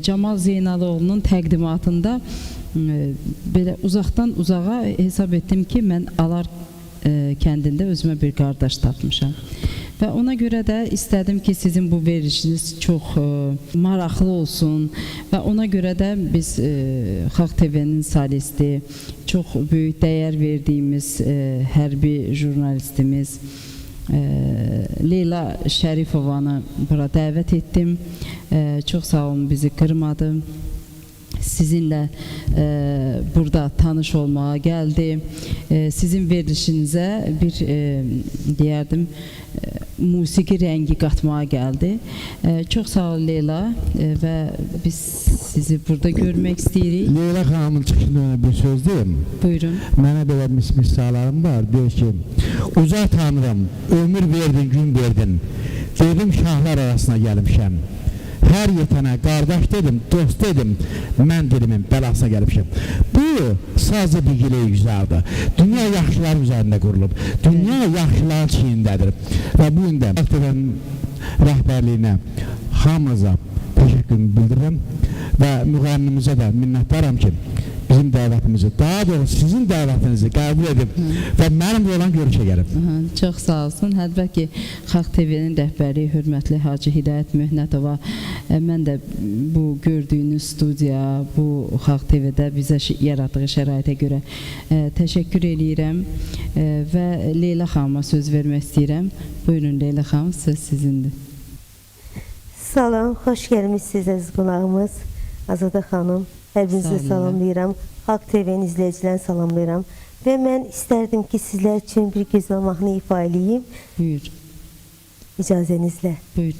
Camal Zeynaloğlu'nun təqdimatında belə uzaqdan uzağa hesab etdim ki, mən Alar kəndində özümə bir qardaş tapmışam. Və ona görə də istədim ki, sizin bu verilişiniz çox maraqlı olsun və ona görə də biz Xalq TV-nin solisti, çox böyük dəyər verdiyimiz hərbi jurnalistimiz Leyla Şərifovanı bura dəvət etdim. Çox sağ olun, bizi qırmadı. Sizinlə burada tanış olmağa gəldi. Sizin verilişinizə bir deyərdim, musiqi rəngi qatmağa gəldi. Çox sağ ol Leyla və biz sizi burada görmək istəyirik. Leyla xanımın çıxışında bir söz deyim. Buyurun. Mənə belə misallarım var. Deyir ki, uca tanrım, ömür verdin, gün verdin. Dedim şahlar arasına gəlmişəm. Hər yetənə qardaş dedim, dost dedim, mən dilimin bəlasına gəlmişəm. Bu sadəcə bir gileyi güzeldir. Dünya yaxşıların üzərində qurulub. Dünya yaxşıların çiyindədir. Və bu gün də rəhbərliyinə hamınıza təşəkkürümü bildirirəm və müğənnimizə də minnətdaram ki, bizim dəvətimizi, daha doğrusu sizin dəvətinizi qəbul edib və mənimlə olan görüşə gəlib. Çox sağ olsun. Hədbə ki, Xalq TV-nin rəhbəri, hörmətli Hacı Hidayət Möhnətova, mən də bu gördüyünüz studiya, bu Xalq TV-də bizə yaratdığı şəraitə görə təşəkkür edirəm və Leyla xanıma söz vermək istəyirəm. Buyurun Leyla xanım, söz sizindir. Salam, xoş gəlmişsiniz əziz qonağımız Azadə xanım. Hər birinizi salamlayıram. Xalq TV-nin izləyicilərini salamlayıram. Və mən istərdim ki, sizlər üçün bir gözəl mahnı ifa edeyim. Buyur. İcazənizlə. Buyur.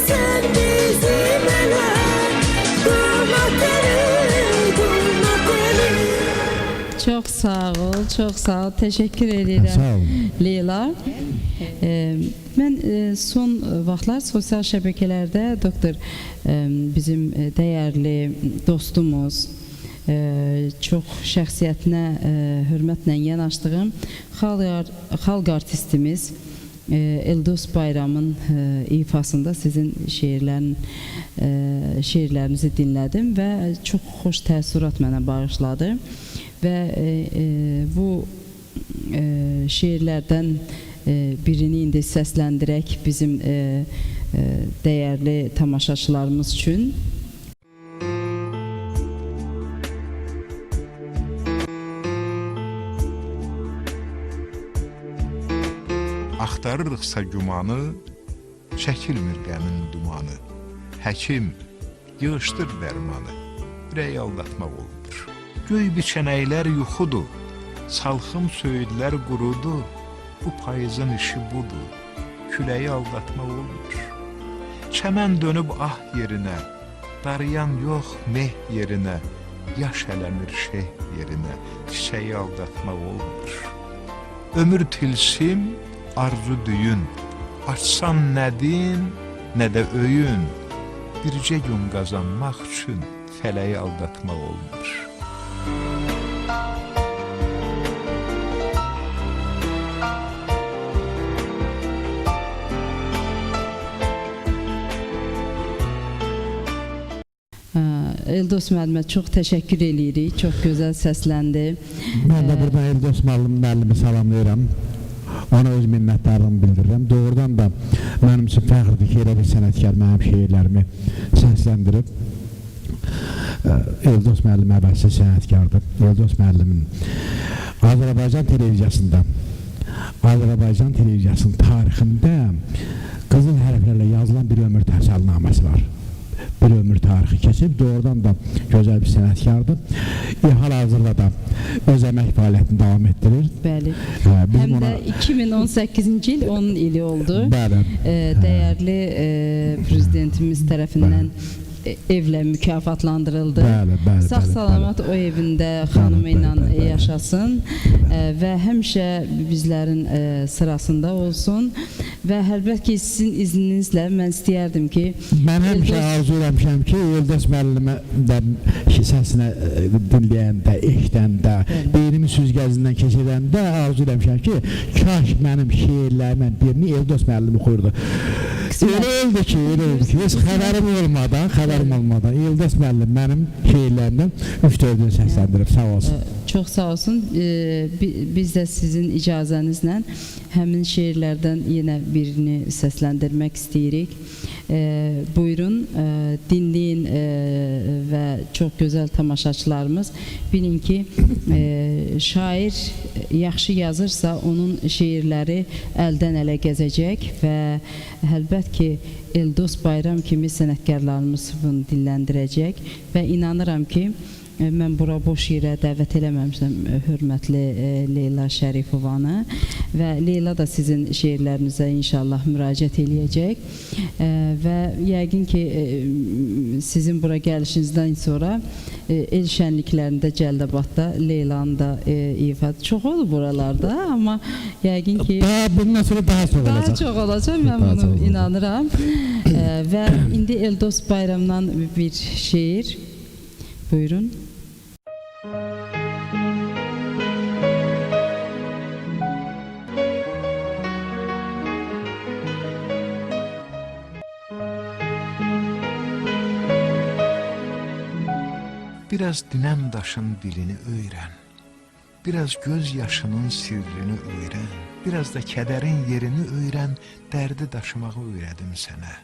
Sen bizim ele durma teri, durma teri. Çox sağ ol, çox sağ ol. Təşəkkür edirəm. Sağ olun. Leyla. Mən son vaxtlar sosial şəbəkələrdə doktor bizim dəyərli dostumuz, çox şəxsiyyətinə hörmətlə yanaşdığım xalq artistimiz Eldos Bayramın ifasında sizin şeirlərinizi dinlədim və çox xoş təəssürat mənə bağışladı və bu şeirlərdən birini indi səsləndirək bizim dəyərli tamaşaçılarımız üçün. Axtarırıqsa gümanı, çəkilmir qəmin dumanı. Həkim, yığışdır dərmanı, ürəyi aldatmaq olmur. Göy biçənəklər yuxudur, salxım söyüdlər qurudu. Bu payızın işi budur, küləyi aldatmaq olmur. Çəmən dönüb ah yerinə, darayan yox meh yerinə, yaş ələmir şeh yerinə, çiçəyi aldatmaq olmur. Ömür tilsim, arzu düyün, açsan nədin, nə də öyün. Bircə gün qazanmaq üçün fələyi aldatmaq olmur. Eldos müəllimə çox təşəkkür edirik, çox gözəl səsləndi. Mən də buradan Eldos müəllimi salamlayıram. Ona öz minnətdarlığımı bildirirəm. Doğrudan da mənim üçün fəxrdir ki, elə bir sənətkar mənim şeirlərimi səsləndirib. Eldos müəllim əvvəlsi sənətkardır. Eldos müəllimin Azərbaycan televiziyasının tarixində qızıl hərflərlə yazılan bir ömür təsəlnaməsi var. Bir ömür tarixi keçib, doğrudan da gözəl bir sənətkardır. Hal-hazırda da öz əmək fəaliyyətini davam etdirir. Bəli. Həm də 2018-ci il onun ili oldu. Bəli. Dəyərli prezidentimiz tərəfindən evlə mükafatlandırıldı. Sağ-salamat o evində xanımı ilə yaşasın və həmişə bizlərin sırasında olsun və əlbəttə ki, sizin izninizlə mən istəyərdim ki, mən həmişə arzu eləmişəm ki, Eldos müəllimə də səsinə dinləyəndə, eşidəndə, beynimin süzgəcindən keçirəndə arzu eləmişəm ki, kaş mənim şeirlərimə birini Eldos müəllim oxuyurdu. Elə oldu ki, heç xəbərim olmadan Eldos müəllim mənim şeirlərimdən 3-4-ünü səsləndirib, sağ olsun. Çox sağ olsun. Biz də sizin icazənizlə həmin şeirlərdən yenə birini səsləndirmək istəyirik. Buyurun, dinləyin və çox gözəl tamaşaçılarımız bilin ki, şair yaxşı yazırsa onun şeirləri əldən ələ gəzəcək və əlbət ki, Eldos Bayram kimi sənətkarlarımız bunu dinləndirəcək və inanıram ki, mən bura boş yerə dəvət eləməmişəm hörmətli Leyla Şərifovanı və Leyla da sizin şeirlərinizə inşallah müraciət eləyəcək və yəqin ki, sizin bura gəlişinizdən sonra el şənliklərində Cəldabadda Leylanın da ifadə çox olur buralarda, amma yəqin ki bundan sonra daha çox olacaq, mən bunu inanıram və indi Eldos Bayramdan bir şeir, buyurun. Biraz dinəm daşın dilini öyrən, biraz göz yaşının sirrini öyrən, biraz da kədərin yerini öyrən, dərdi daşımağı öyrədim sənə.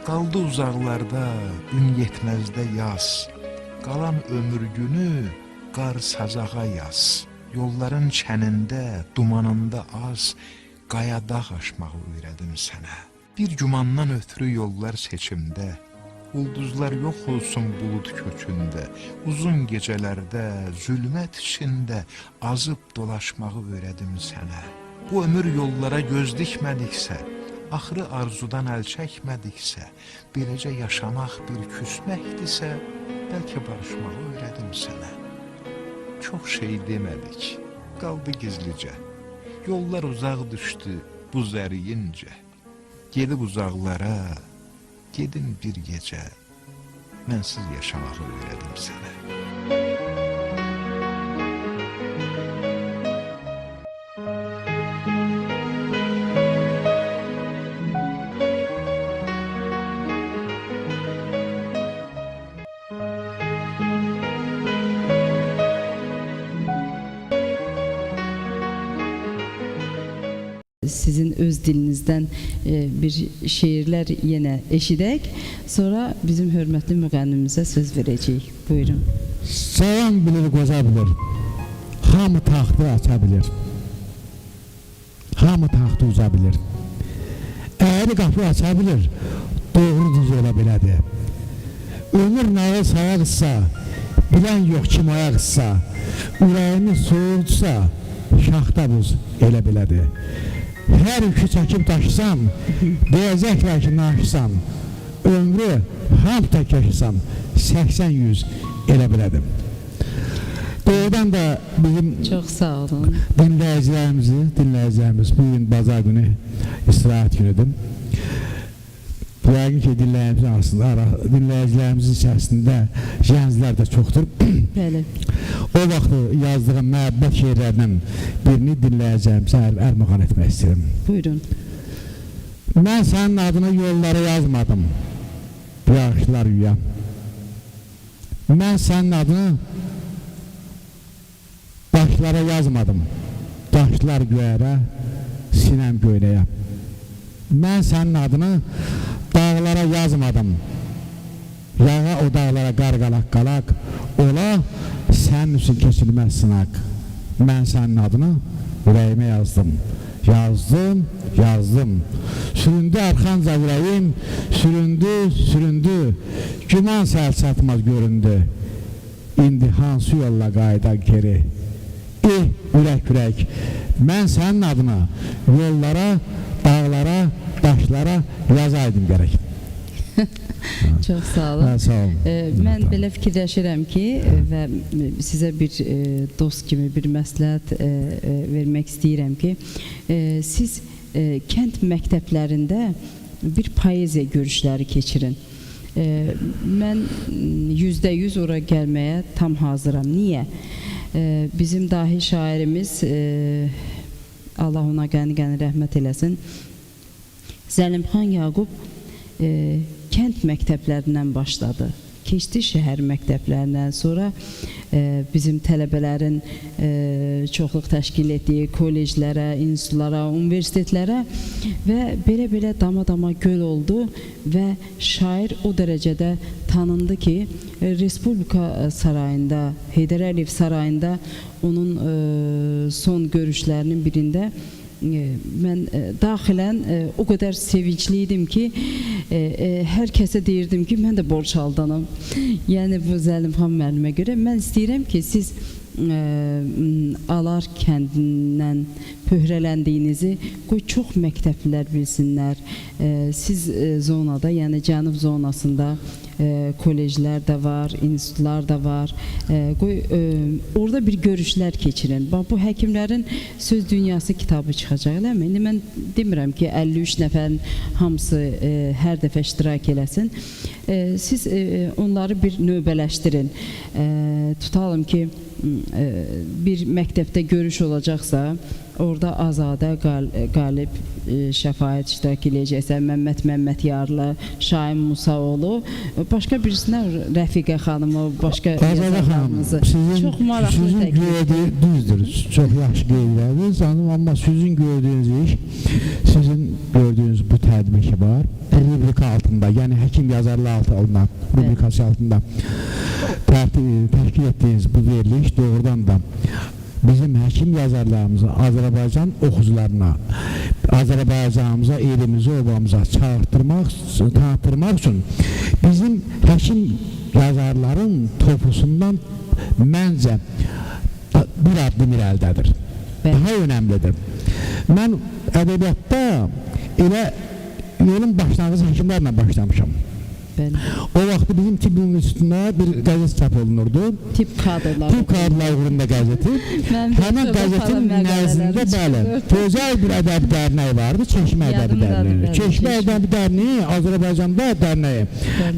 Qaldı uzaqlarda, gün yetməzdə yaz, qalan ömür günü qar sazağa yaz. Yolların çənində, dumanında az, qaya dağ aşmağı öyrədim sənə. Bir gümandan ötürü yollar seçimdə, ulduzlar yox olsun bulud kökündə, uzun gecələrdə, zülmət içində azıb dolaşmağı öyrədim sənə. Bu ömür yollara göz dikmədiksə, Axırı arzudan əl çəkmədiksə, beləcə yaşamaq bir küsməkdirsə, bəlkə barışmağı öyrədim sənə. Çox şey demədik, qaldı gizlicə. Yollar uzaq düşdü bu zəriyincə. Gedib uzaqlara, gedin bir gecə, mənsiz yaşamağı öyrədim sənə. Sizin öz dilinizdən bir şeirlər yenə eşidək. Sonra bizim hörmətli müğənnimizə söz verəcəyik. Buyurun. Sayan bilir, qoza bilir. Hamı taxtı aça bilir. Hamı taxtı uza bilir. Əyri qapı aça bilir. Doğru düz ola belədir. Ömür nağıl sayaqsa, bilən yox kim ayaqsa, ürəyini soğudsa, şaxta buz elə belədir. Hər yükü çəkib daşısam, deyəcəklər ki, naşısam, ömrü hamda keçsam, 80-100 elə bilədim. Doğrudan da bizim Çox sağ olun. dinləyicilərimiz bugün bazar günü istirahət günüdür. Yəqin ki, dinləyicilərimizin içərisində gənclər də çoxdur. Bəli. O vaxt yazdığım məhəbbət şeirlərdən birini dinləyəcəyimizə ərmağan etmək istəyirəm. Buyurun. Mən sənin adını yollara yazmadım, yağışlar yuya. Mən sənin adını daşlara yazmadım, daşlar göyərə, sinəm göynəyə. Mən sənin adını dağlara yazmadım, yağa o dağlara qarqalaq-qalaq, ola sənin üçün keçilməz sınaq. Mən sənin adını ürəyimə yazdım, yazdım. Süründü arxanca ürəyim, süründü, güman səhər çatmaz göründü. İndi hansı yolla qayıdan geri? Ürək, mən sənin adına yollara, dağlara, daşlara yazaydım gərək. Çox sağ olun. Sağ olun. Mən belə fikirləşirəm ki, və sizə bir dost kimi bir məsləhət vermək istəyirəm ki, siz kənd məktəblərində bir poeziya görüşləri keçirin. Mən %100 ora gəlməyə tam hazıram. Niyə? Bizim dahi şairimiz, Allah ona qəni rəhmət eləsin, Zəlimxan Yaqub kənd məktəblərindən başladı. Keçdi şəhər məktəblərindən, sonra bizim tələbələrin çoxluq təşkil etdiyi kolleclərə, institutlara, universitetlərə və belə dama göl oldu və şair o dərəcədə tanındı ki, Respublika sarayında, Heydər Əliyev sarayında onun son görüşlərinin birində mən daxilən o qədər sevincli idim ki, hər kəsə deyirdim ki, mən də borc aldanım. Yəni bu Zəlimxan müəllimə görə mən istəyirəm ki, siz Alar kəndindən pöhrələndiyinizi qoy çox məktəblilər bilsinlər. Siz zonada, yəni cənub zonasında kolleclər də var, institutlar da var. Qoy orada bir görüşlər keçirin. Bax, bu həkimlərin söz dünyası kitabı çıxacaq, eləmi? İndi mən demirəm ki, 53 nəfərin hamısı hər dəfə iştirak eləsin. Siz onları bir növbələşdirin. Tutalım ki, bir məktəbdə görüş olacaqsa, orada Azadə Qalib şəfaət iştirak eləyəcəksə, Məmmət-Məmmədiyarlı, Şahin Musaoğlu, başqa birisinə Rəfiqə xanımı, başqa yazarlarımızı. Çox maraqlı təklif. Düzdür, çox yaxşı qeyd ediniz, amma sizin gördüyünüz iş, sizin gördüyünüz bu tədbir var, rubrika altında, yəni həkim yazarlı altında, rubrikası altında təşkil etdiyiniz bu veriliş doğrudan da bizim həkim yazarlarımızı Azərbaycan oxucularına, Azərbaycanımıza, elimizi, obamıza tanıtdırmaq üçün bizim həkim yazarların topusundan məncə bir addım irəlidədir. Daha önəmlidir. Mən ədəbiyyatda elə yolun başlanğıcı həkimlərlə başlamışam. Bəli. O vaxtı bizim tibb universitetində bir qəzet çap olunurdu. Tip kadrlar. Tibb kadrlar uğrunda qəzeti. Həmin qəzetin nəzdində bəli, gözəl bir ədəbi dərnəyi vardı, Çeşmə Ədəbi Dərnəyi. Çeşmə Ədəbi Dərnəyi Azərbaycanda dərnəyi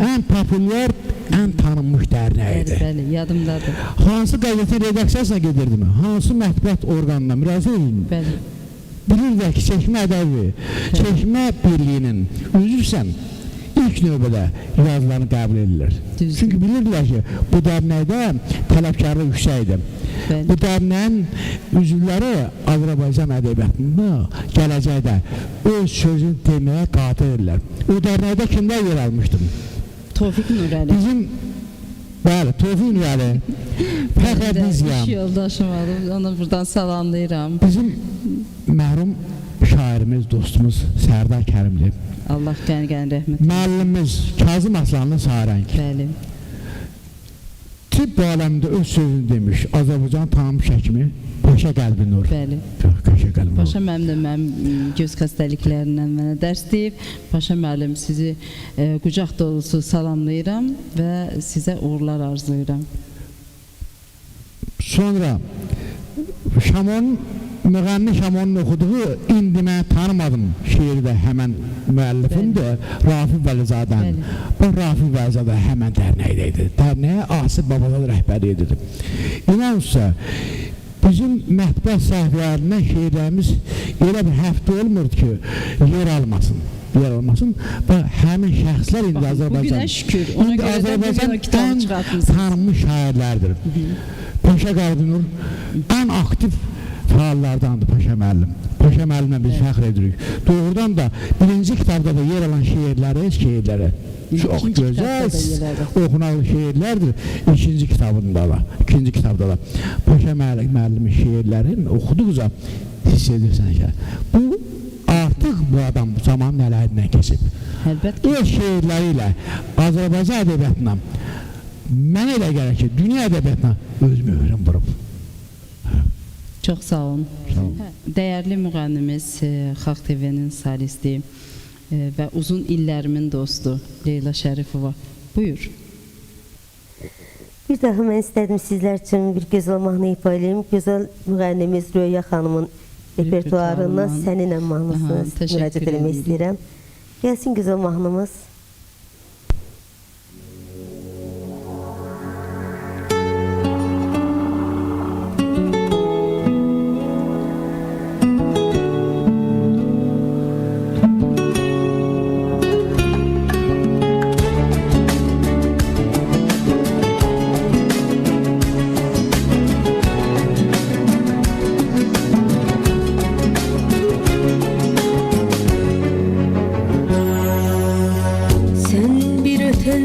ən populyar, ən tanınmış dərnəyidir. Bəli, yadımdadır. Hansı qəzetin redaksiyasına gedirdim? Hansı mətbuat orqanına müraciət edirdim? Bəli. Bilirlər ki, Çeşmə Ədəbi, Çeşmə Birliyinin üzvsən, ilk növbədə yazılarını qəbul edirlər. Çünki bilirdilər ki, bu dərnəkdə tələbkarlıq yüksəkdir. Bu dərnəyin üzvləri Azərbaycan ədəbiyyatında gələcəkdə öz sözünü deməyə qadirdirlər. O dərnəkdə kimlər yer almışdım? Tofiq Nurəli. Bizim, bəli, Tofiq Nurəli, Fəxrəddin Ziya. İş yoldaşım olub, onu buradan salamlayıram. Bizim məhrum şairimiz, dostumuz Sərdar Kərimli. Allah qəni-qəni rəhmət. Müəllimimiz Kazım Aslanlı Sarəng. Bəli. Tibb aləmində öz sözünü demiş, Azərbaycan tanınmış həkimi Paşa Qəlbinur. Bəli. Paşa Qəlbinur. Paşa müəllim də mənim göz xəstəliklərindən mənə dərs deyib. Paşa müəllim sizi qucaq dolusu salamlayıram və sizə uğurlar arzulayıram. Sonra müğənni Şamonun oxuduğu indi mən tanımadım şeiri də həmən müəllifimdir, Rafi Vəlizadənin. Bu Rafi Vəlizadə həmən dərnəkdəydi. Dərnəyə Asif Babazad rəhbəri edirdi. İnanırsa, bizim mətbuat səhifələrindən şeirlərimiz elə bir həftə olmurdu ki, yer almasın. Və həmin şəxslər indi Azərbaycan tanınmış şairlərdir. Paşa Qəlbinur ən aktiv fəallardandır Paşa müəllim. Paşa müəllimlə biz fəxr edirik. Doğrudan da birinci kitabda da yer alan şeirləri çox gözəl, oxunalı şeirlərdir. İkinci kitabda da Paşa müəllimin şeirlərini oxuduqca hiss edirsən ki, bu artıq bu adam bu zaman nələrindən keçib. O şeirləri ilə Azərbaycan ədəbiyyatına mənə elə gəlir ki, dünya ədəbiyyatına öz möhrün vurub. Çox sağ olun. Dəyərli müğənnimiz, Xalq TV-nin solisti və uzun illərimin dostu Leyla Şərifova. Buyur. Bir daha mən istədim sizlər üçün bir gözəl mahnı ifa edeyim. Gözəl müğənnimiz Röya xanımın repertuarından Səninlə mahnısını müraciət etmək istəyirəm. Gəlsin gözəl mahnımız.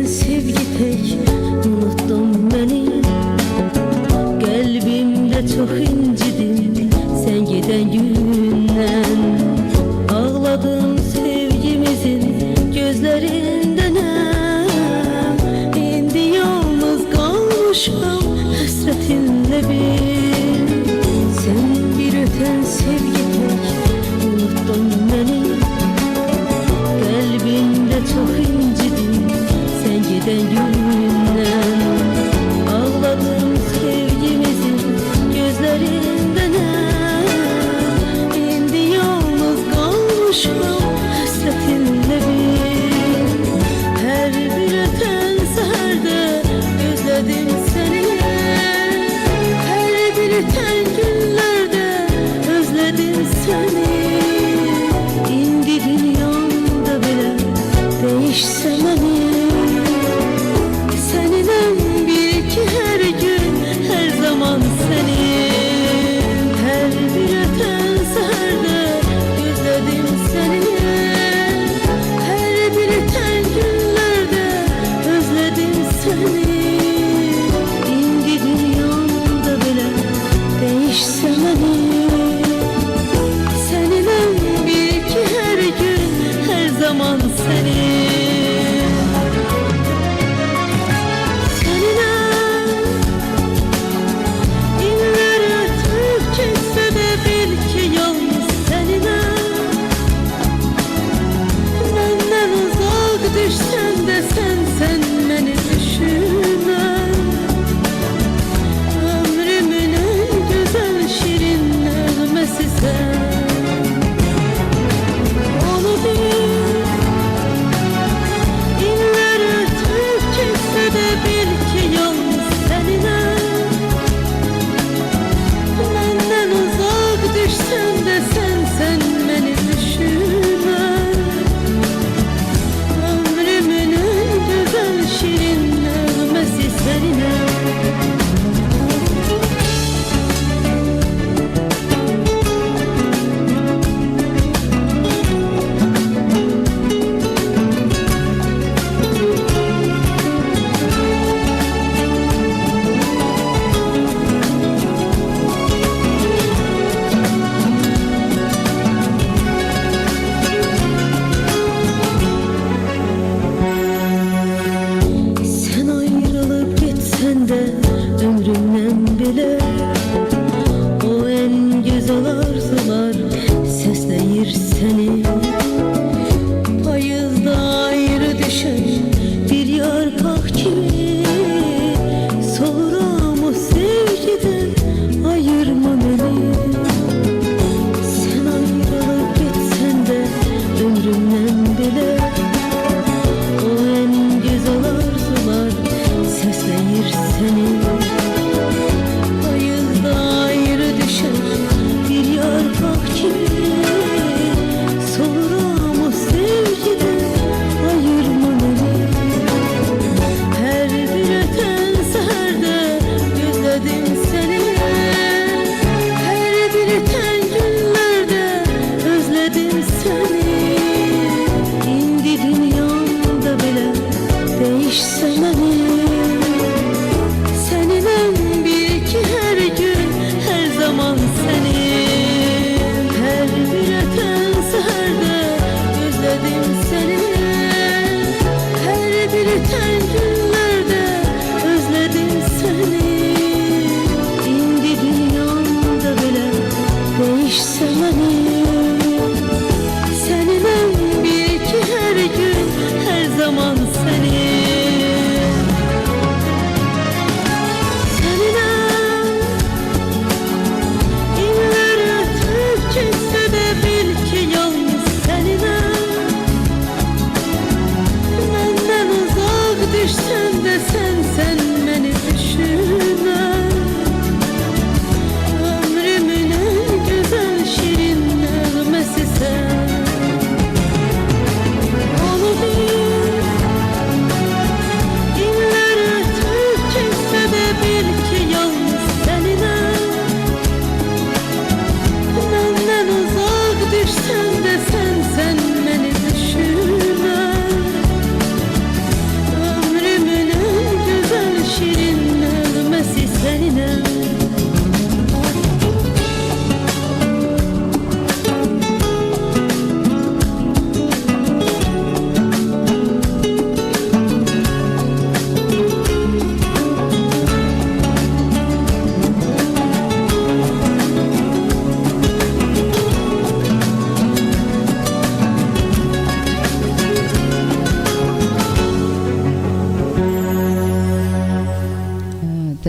Sevgi tek unuttun beni, kalbimde çok incidim sen giden günden. Ağladım sevgimizin gözlerinden hem, indi yalnız kalmışam hasretinle bir. Sen bir öten sevgi tek unuttun beni, kalbimde çok incidim giden günden. Ağladım sevgimizin gözlerinden hem, indi yalnız kalmışam hasretinle bir. Her bir öten seherde özledim seni, her bir öten günlerde özledim seni. İndi dünyamda bile değişse beni,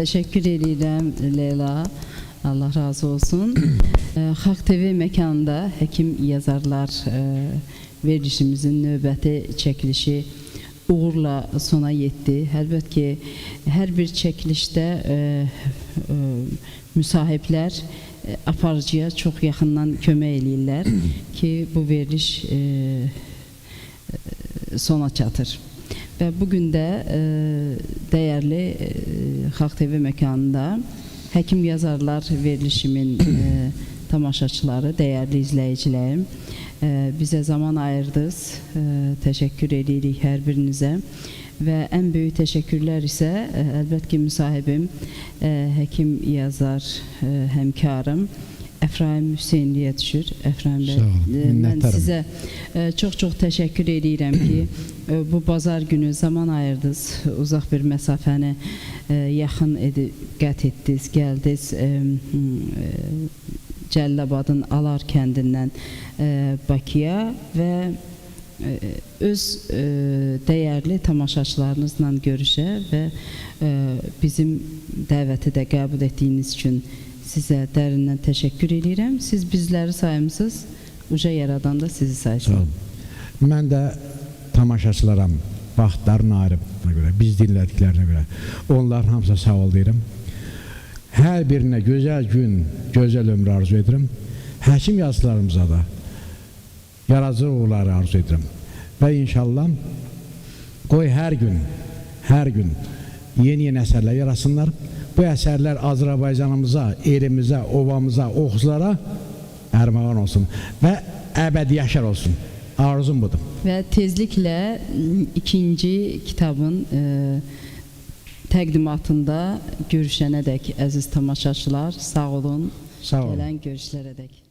Teşekkür edirəm Leyla. Allah razı olsun. Xalq TV məkanında Həkim Yazarlar verilişimizin növbəti çəkilişi uğurla sona yetdi. Əlbəttə ki, hər bir çəkilişdə müsahiblər aparıcıya çox yaxından kömək eləyirlər ki, bu veriliş sona çatır. Və bugün də dəyərli Xalq TV məkanında Həkim Yazarlar verilişimin tamaşaçıları, dəyərli izləyicilərim, bizə zaman ayırdınız. Təşəkkür edirik hər birinizə. Və ən böyük təşəkkürlər isə əlbəttə ki, müsahibim, həkim yazar həmkarım Əfraim Hüseynliyə düşür. Əfraim bəy, mən sizə çox-çox təşəkkür edirəm ki, bu bazar günü zaman ayırdınız, uzaq bir məsafəni yaxın qət etdiniz, gəldiniz Cəllabadın Alar kəndindən Bakıya və öz dəyərli tamaşaçılarınızla görüşə və bizim dəvəti də qəbul etdiyiniz üçün sizə dərindən təşəkkür edirəm. Siz bizləri sayımsız, uca yaradan da sizi sayısın. Mən də tamaşaçılara vaxtlarını ayırıbına görə, biz dinlədiklərinə görə onların hamısına sağ ol deyirəm. Hər birinə gözəl gün, gözəl ömrü arzu edirəm. Həkim yazılarımıza da yaradıcı uğurları arzu edirəm. Və inşallah qoy hər gün yeni əsərlər yarasınlar. Bu əsərlər Azərbaycanımıza, elimizə, ovamıza, oxuculara ərmağan olsun və əbədi yaşar olsun. Arzum budur. Və tezliklə ikinci kitabın təqdimatında görüşənədək əziz tamaşaçılar, sağ olun. Sağ olun. Gələn görüşlərədək.